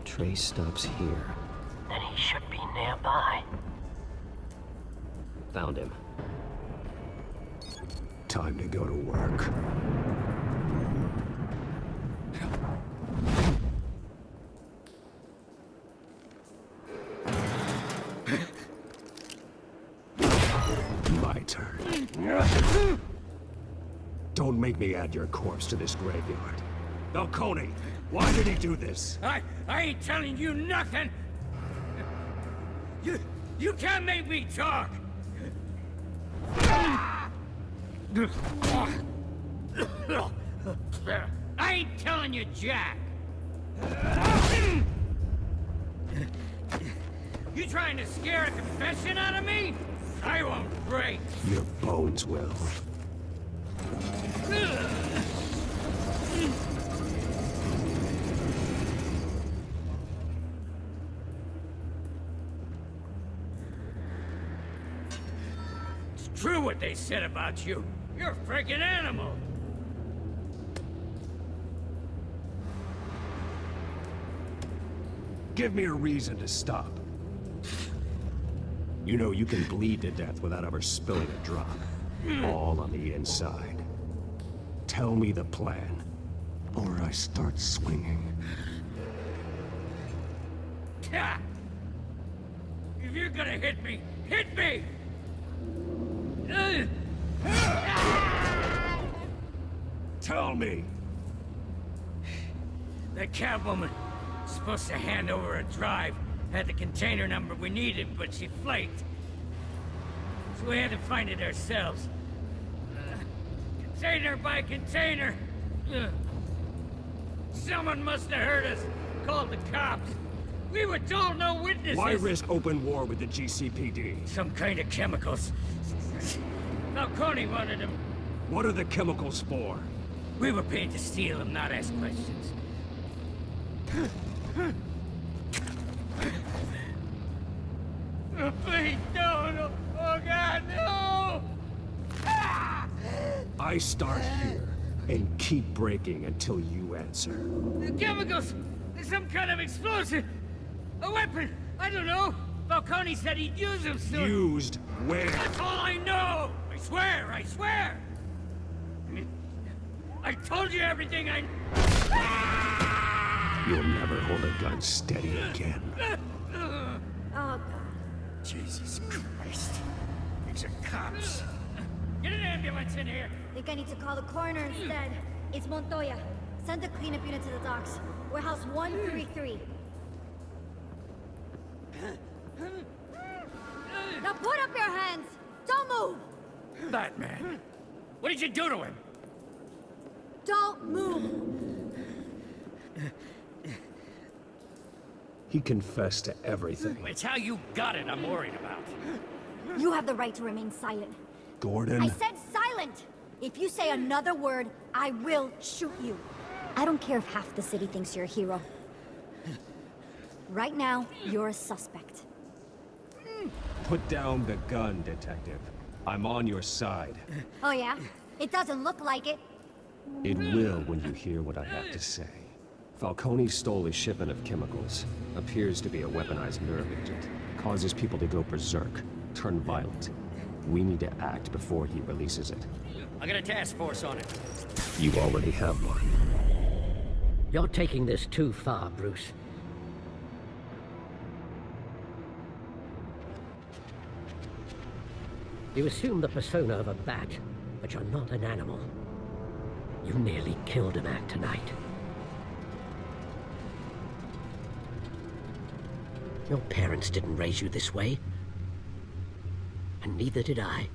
S1: Trace stops here.
S4: Then he should be nearby.
S1: Found him.
S11: Time to go to work. My turn. Don't make me add your corpse to this graveyard. Falcone, why did he do this?
S8: I ain't telling you nothing! You can't make me talk! I ain't telling you jack! You trying to scare a confession out of me? I won't break!
S11: Your bones will.
S8: True what they said about you. You're a freaking animal.
S11: Give me a reason to stop. You know you can bleed to death without ever spilling a drop. All on the inside. Tell me the plan. or I start swinging.
S8: Ha! If you're gonna hit me, hit me!
S11: Tell me!
S8: That cabwoman was supposed to hand over a drive. Had the container number we needed, but she flaked. So we had to find it ourselves. Container by container. Someone must have heard us. Called the cops. We were told no witnesses.
S11: Why risk open war with the GCPD?
S8: Some kind of chemicals. Falcone wanted them.
S11: What are the chemicals for?
S8: We were paid to steal them, not ask questions. Oh, please, no. Oh, God, no!
S11: I start here, and keep breaking until you answer.
S8: The chemicals! There's some kind of explosive! A weapon! I don't know! Falcone said he'd use them soon!
S11: Used where?
S8: That's all I know! I swear! I told you everything I...
S11: You'll never hold a gun steady again.
S9: Oh, God.
S8: Jesus Christ. These are cops. Get an ambulance in here!
S3: Think I need to call the coroner instead. It's Montoya. Send the cleanup unit to the docks. Warehouse 133. Now put up your hands! Don't move!
S8: Batman! What did you do to him?
S3: Don't move!
S11: He confessed to everything.
S8: It's how you got it I'm worried about.
S3: You have the right to remain silent.
S11: Gordon?
S3: I said silent! If you say another word, I will shoot you. I don't care if half the city thinks you're a hero. Right now, you're a suspect.
S11: Put down the gun, detective. I'm on your side.
S3: Oh yeah? It doesn't look like it.
S11: It will when you hear what I have to say. Falcone stole a shipment of chemicals. Appears to be a weaponized nerve agent. Causes people to go berserk, turn violent. We need to act before he releases it.
S8: I got a task force on it.
S11: You already have one.
S4: You're taking this too far, Bruce. You assume the persona of a bat, but you're not an animal. You nearly killed a man tonight. Your parents didn't raise you this way. And neither did I.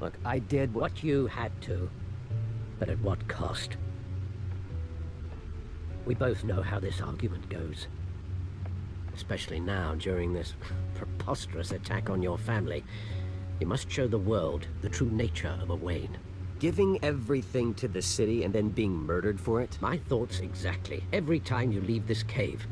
S1: Look, I did
S4: what you had to, but at what cost? We both know how this argument goes. Especially now, during this preposterous attack on your family. You must show the world the true nature of a Wayne.
S1: Giving everything to the city and then being murdered for it?
S4: My thoughts exactly. Every time you leave this cave.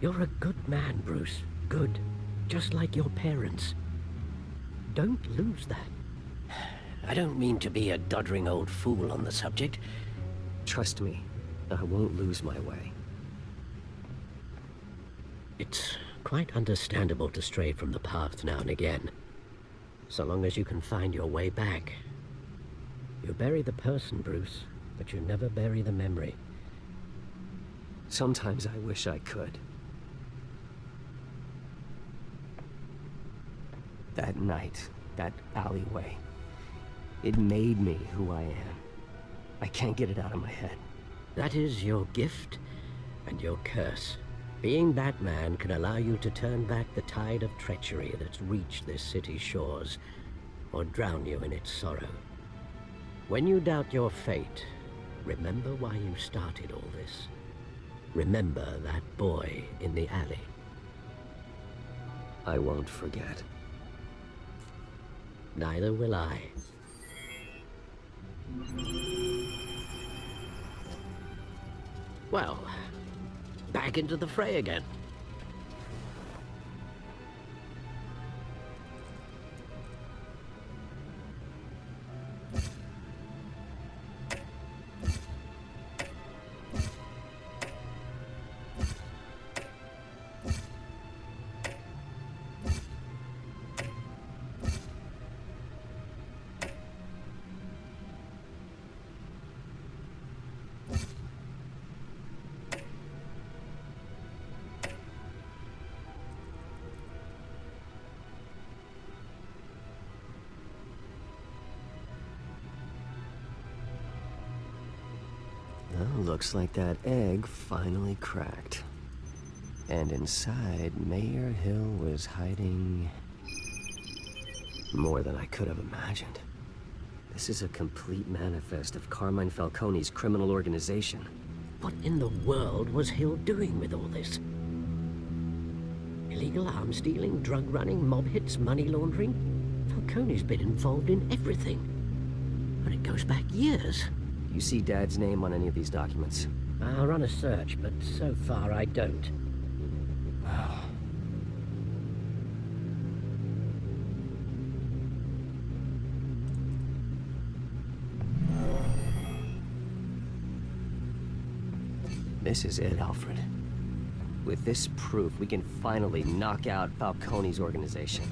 S4: You're a good man, Bruce. Good. Just like your parents. Don't lose that. I don't mean to be a doddering old fool on the subject.
S1: Trust me, I won't lose my way.
S4: It's quite understandable to stray from the path now and again. So long as you can find your way back. You bury the person, Bruce, but you never bury the memory.
S1: Sometimes I wish I could. That night, that alleyway, it made me who I am. I can't get it out of my head.
S4: That is your gift and your curse. Being Batman can allow you to turn back the tide of treachery that's reached this city's shores, or drown you in its sorrow. When you doubt your fate, remember why you started all this. Remember that boy in the alley.
S1: I won't forget.
S4: Neither will I. Well, back into the fray again.
S1: Looks like that egg finally cracked. And inside, Mayor Hill was hiding more than I could have imagined. This is a complete manifest of Carmine Falcone's criminal organization.
S4: What in the world was Hill doing with all this? Illegal arms dealing, drug running, mob hits, money laundering? Falcone's been involved in everything. And it goes back years.
S1: You see Dad's name on any of these documents?
S4: I'll run a search, but so far I don't.
S1: This is it, Alfred. With this proof, we can finally knock out Falcone's organization.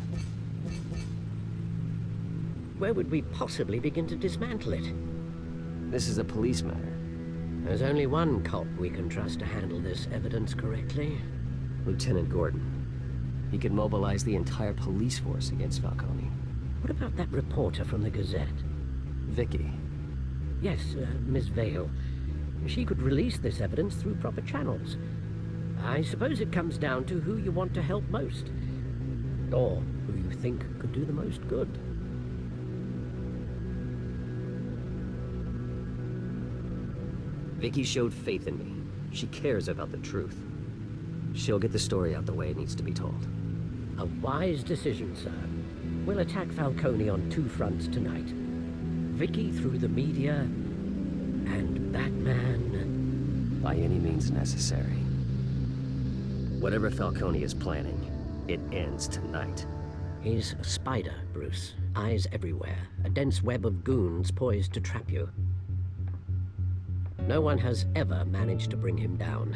S4: Where would we possibly begin to dismantle it?
S1: This is a police matter.
S4: There's only one cop we can trust to handle this evidence correctly.
S1: Lieutenant Gordon. He could mobilize the entire police force against Falcone.
S4: What about that reporter from the Gazette?
S1: Vicky.
S4: Yes, Miss Vale. She could release this evidence through proper channels. I suppose it comes down to who you want to help most. Or who you think could do the most good.
S1: Vicky showed faith in me. She cares about the truth. She'll get the story out the way it needs to be told.
S4: A wise decision, sir. We'll attack Falcone on two fronts tonight. Vicky through the media, and Batman...
S1: by any means necessary. Whatever Falcone is planning, it ends tonight.
S4: He's a spider, Bruce. Eyes everywhere. A dense web of goons poised to trap you. No one has ever managed to bring him down.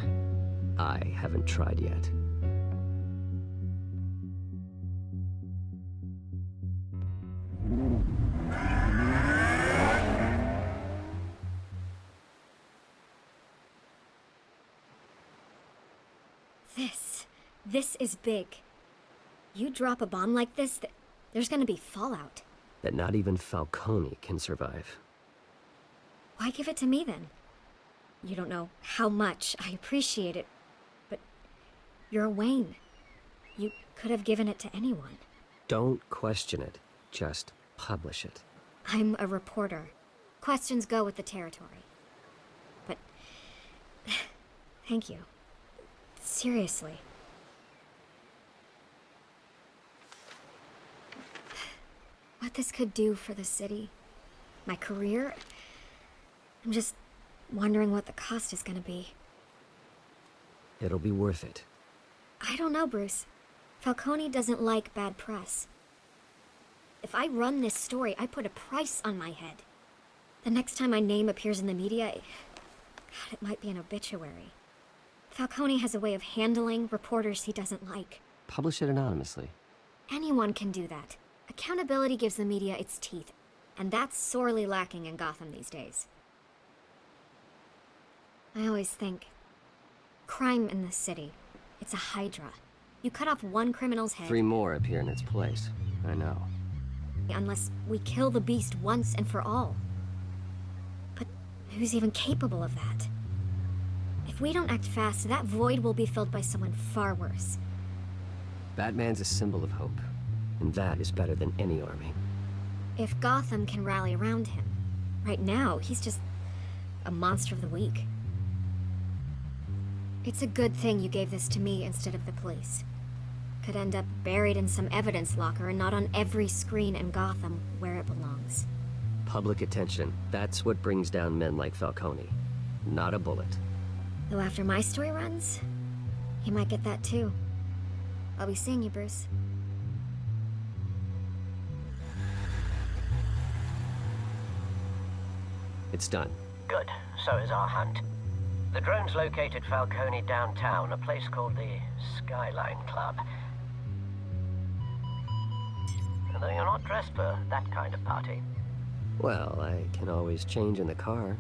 S1: I haven't tried yet.
S9: This is big. You drop a bomb like this, there's gonna be fallout.
S1: That not even Falcone can survive.
S9: Why give it to me then? You don't know how much I appreciate it, but you're Wayne. You could have given it to anyone.
S1: Don't question it. Just publish it.
S9: I'm a reporter. Questions go with the territory. But... thank you. Seriously. What this could do for the city, my career, I'm just wondering what the cost is gonna be.
S1: It'll be worth it.
S9: I don't know, Bruce. Falcone doesn't like bad press. If I run this story, I put a price on my head. The next time my name appears in the media, God, it might be an obituary. Falcone has a way of handling reporters he doesn't like.
S1: Publish it anonymously.
S9: Anyone can do that. Accountability gives the media its teeth, and that's sorely lacking in Gotham these days. I always think, crime in this city, it's a hydra. You cut off one criminal's head...
S1: 3 more appear in its place. I know.
S9: Unless we kill the beast once and for all. But who's even capable of that? If we don't act fast, that void will be filled by someone far worse.
S1: Batman's a symbol of hope. And that is better than any army.
S9: If Gotham can rally around him, right now, he's just a monster of the week. It's a good thing you gave this to me instead of the police. Could end up buried in some evidence locker and not on every screen in Gotham where it belongs.
S1: Public attention. That's what brings down men like Falcone. Not a bullet.
S9: Though after my story runs, he might get that too. I'll be seeing you, Bruce.
S1: It's done.
S4: Good. So is our hunt. The drones located Falcone downtown, a place called the Skyline Club. Although you're not dressed for that kind of party.
S1: Well, I can always change in the car.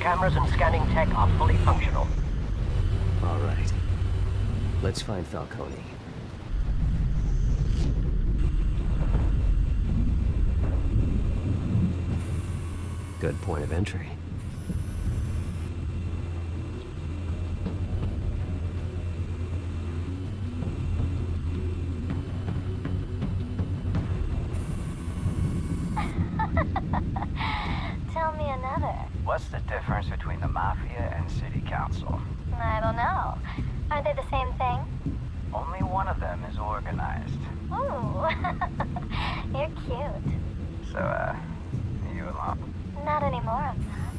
S4: cameras and scanning tech are fully functional.
S1: All right. Let's find Falcone. Good point of entry.
S3: Tell me another.
S12: What's the difference between the Mafia and City Council?
S3: I don't know. Aren't they the same thing?
S12: Only one of them is organized.
S3: Ooh. You're cute.
S12: So, you along?
S3: Not anymore, I'm not.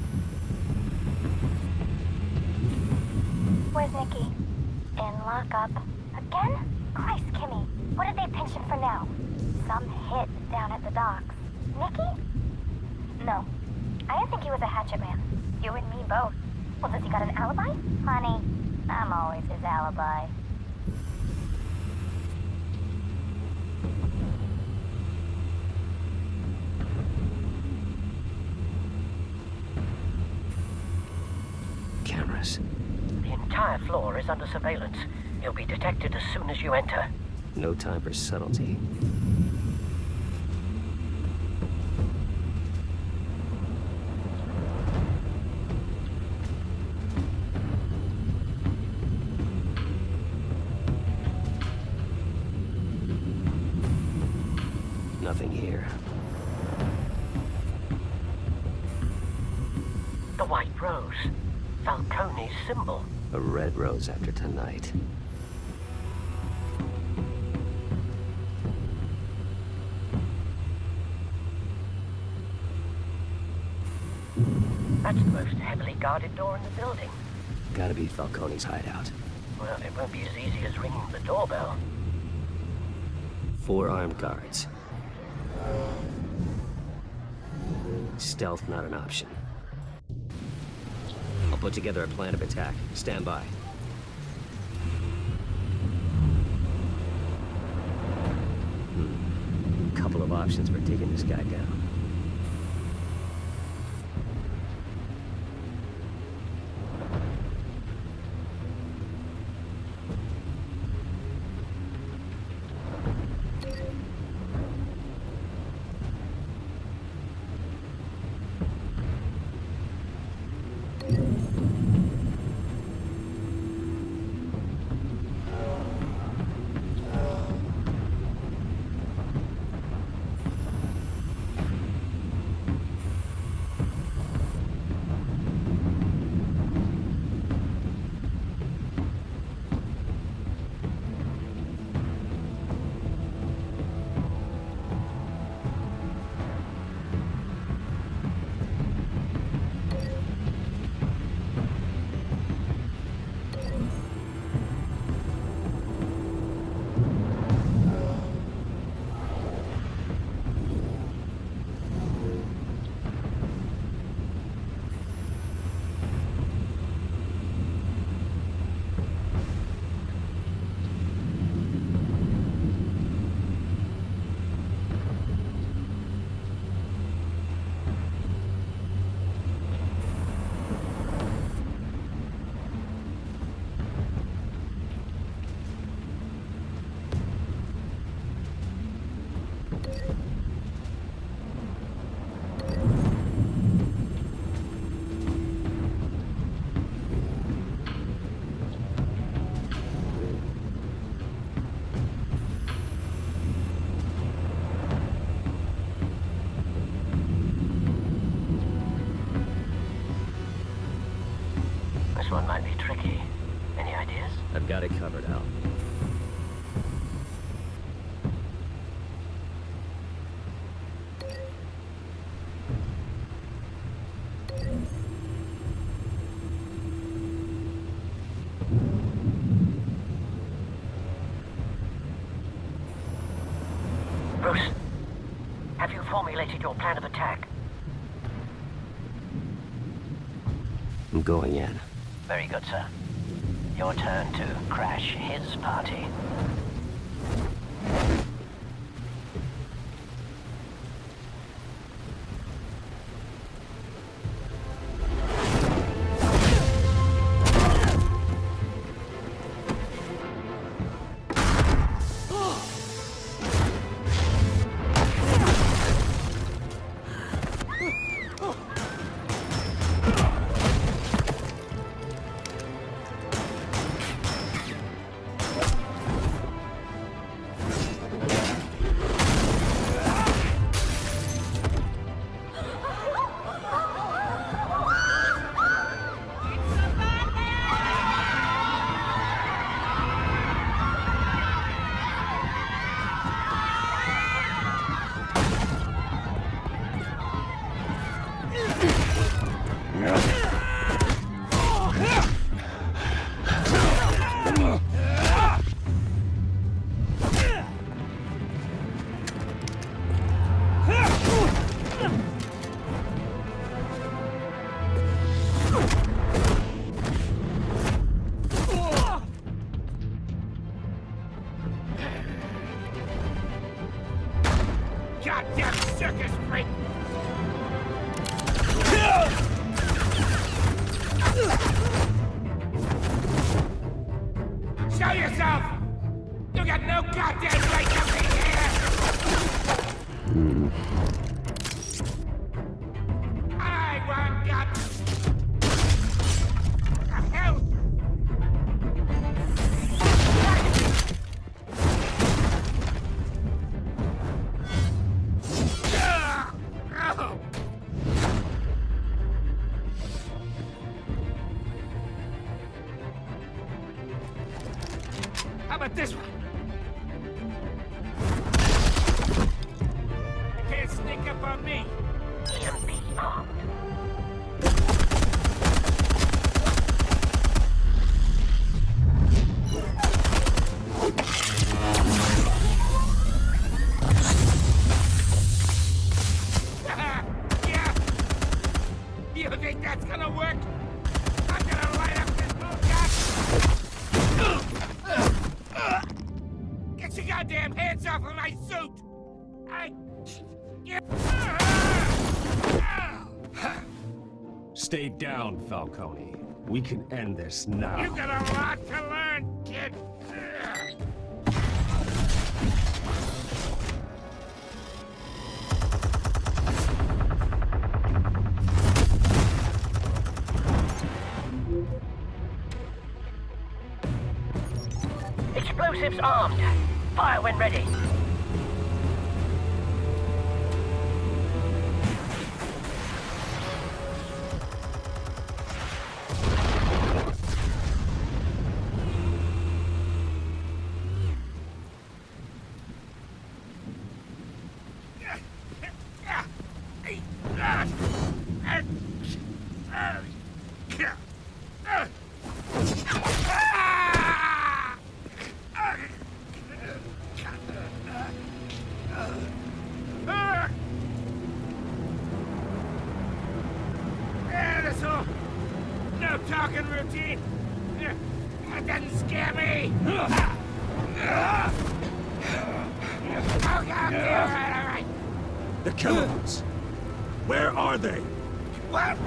S3: Where's Nikki? In lockup. Again? Christ, Kimmy. What did they pinch him for now? Some hit down at the docks. Nikki? No. I didn't think he was a hatchet man. You and me both. Well, does he got an alibi? Honey, I'm always his alibi.
S1: Cameras.
S4: The entire floor is under surveillance. You'll be detected as soon as you enter.
S1: No time for subtlety. Nothing here.
S4: The white rose. Falcone's symbol.
S1: A red rose after tonight.
S4: That's the most heavily guarded door in the building.
S1: Gotta be Falcone's hideout.
S4: Well, it won't be as easy as ringing the doorbell.
S1: 4 armed guards. Stealth not an option. I'll put together a plan of attack. Stand by. Couple of options for taking this guy down.
S4: This one might be tricky. Any ideas?
S1: I've got it covered, Al.
S4: Bruce, have you formulated your plan of attack?
S1: I'm going in.
S4: Very good, sir. Your turn to crash his party.
S13: goddamn circus freak! Show yourself! You got no goddamn right to be here! I want God... The hell? Oh. How about this one? You can't sneak up on me. You'll be armed. Yeah. You think that's gonna work? I'm gonna light up this blue. Get your goddamn hands off of my suit!
S11: Stay down, Falcone. We can end this now.
S13: You got a lot to learn, kid!
S14: Explosives armed. Fire when ready.
S13: No talking routine. That doesn't scare me. Okay, all right.
S11: The chemicals. Where are they?
S13: What?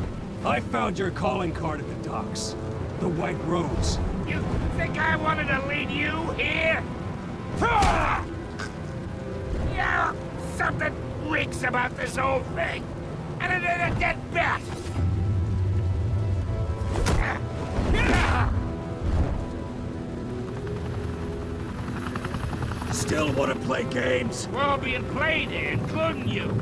S11: I found your calling card at the docks. The White Rose.
S13: You think I wanted to lead you here? Yeah, something reeks about this whole thing. And it ain't a dead bat.
S11: Still want to play games?
S13: We're all being played here, including you.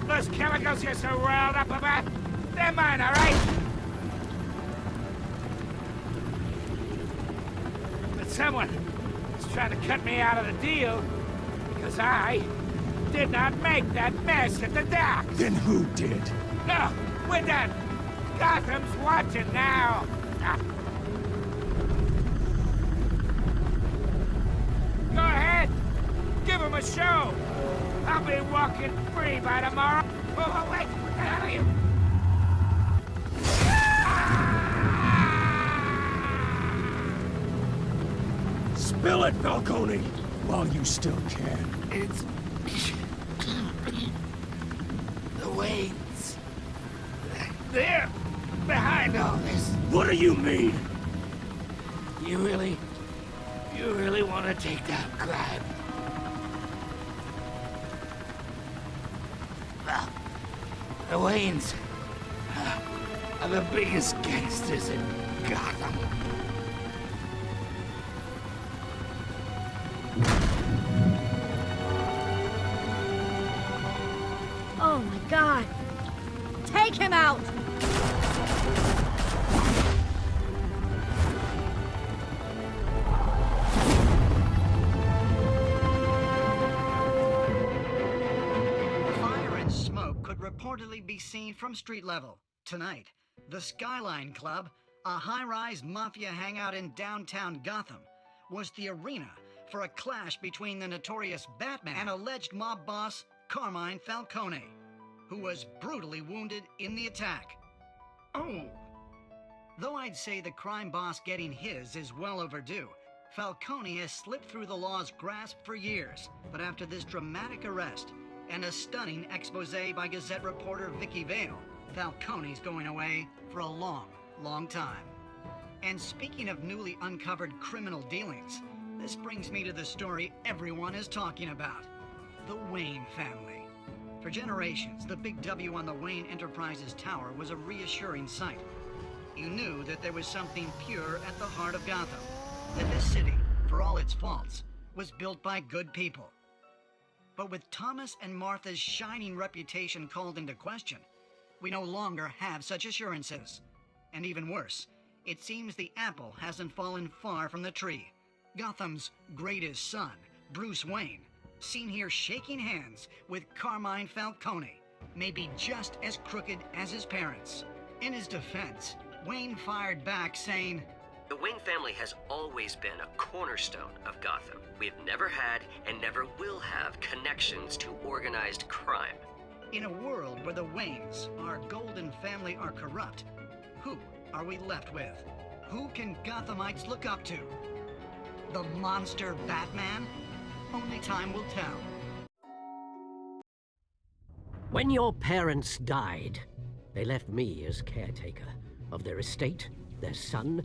S13: Those chemicals you're so riled up about, they're mine, all right? But someone is trying to cut me out of the deal because I did not make that mess at the docks.
S11: Then who did?
S13: No, we're done. Gotham's watching now. Go ahead. Give him a show. I'll be walking free by tomorrow. Oh, wait. What the hell are you?
S11: Spill it, Falcone, while you still can.
S13: It's... the Waynes. They're behind all this.
S11: What do you mean?
S13: You really want to take down crime? Well, the Waynes are the biggest gangsters in Gotham.
S9: Oh my God! Take him out!
S2: Fire and smoke could reportedly be seen from street level. Tonight, the Skyline Club, a high-rise mafia hangout in downtown Gotham, was the arena for a clash between the notorious Batman and alleged mob boss Carmine Falcone, who was brutally wounded in the attack. Oh! Though I'd say the crime boss getting his is well overdue, Falcone has slipped through the law's grasp for years. But after this dramatic arrest, and a stunning expose by Gazette reporter Vicky Vale. Falcone's going away for a long, long time. And speaking of newly uncovered criminal dealings, this brings me to the story everyone is talking about. The Wayne family. For generations, the big W on the Wayne Enterprises tower was a reassuring sight. You knew that there was something pure at the heart of Gotham. That this city, for all its faults, was built by good people. But with Thomas and Martha's shining reputation called into question, we no longer have such assurances. And even worse, it seems the apple hasn't fallen far from the tree. Gotham's greatest son, Bruce Wayne, seen here shaking hands with Carmine Falcone, may be just as crooked as his parents. In his defense, Wayne fired back saying,
S1: "The Wayne family has always been a cornerstone of Gotham. We've never had and never will have connections to organized crime."
S2: In a world where the Waynes, our golden family, are corrupt, who are we left with? Who can Gothamites look up to? The monster Batman? Only time will tell.
S4: When your parents died, they left me as caretaker of their estate, their son,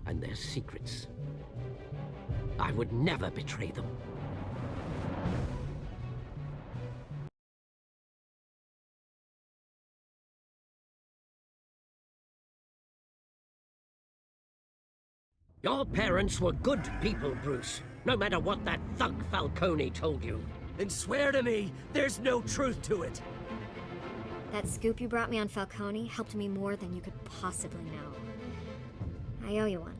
S4: and their secrets. I would never betray them. Your parents were good people, Bruce, no matter what that thug Falcone told you.
S1: Then swear to me there's no truth to it.
S9: That scoop you brought me on Falcone helped me more than you could possibly know. I owe you one.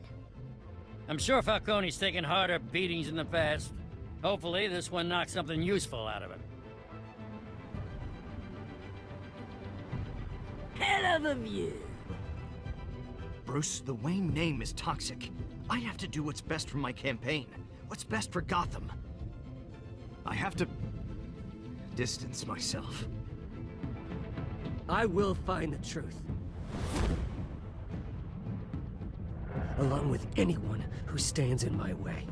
S8: I'm sure Falcone's taken harder beatings in the past. Hopefully, this one knocks something useful out of it.
S6: Hell of a view.
S7: Bruce, the Wayne name is toxic. I have to do what's best for my campaign. What's best for Gotham. I have to distance myself.
S1: I will find the truth. Along with anyone who stands in my way.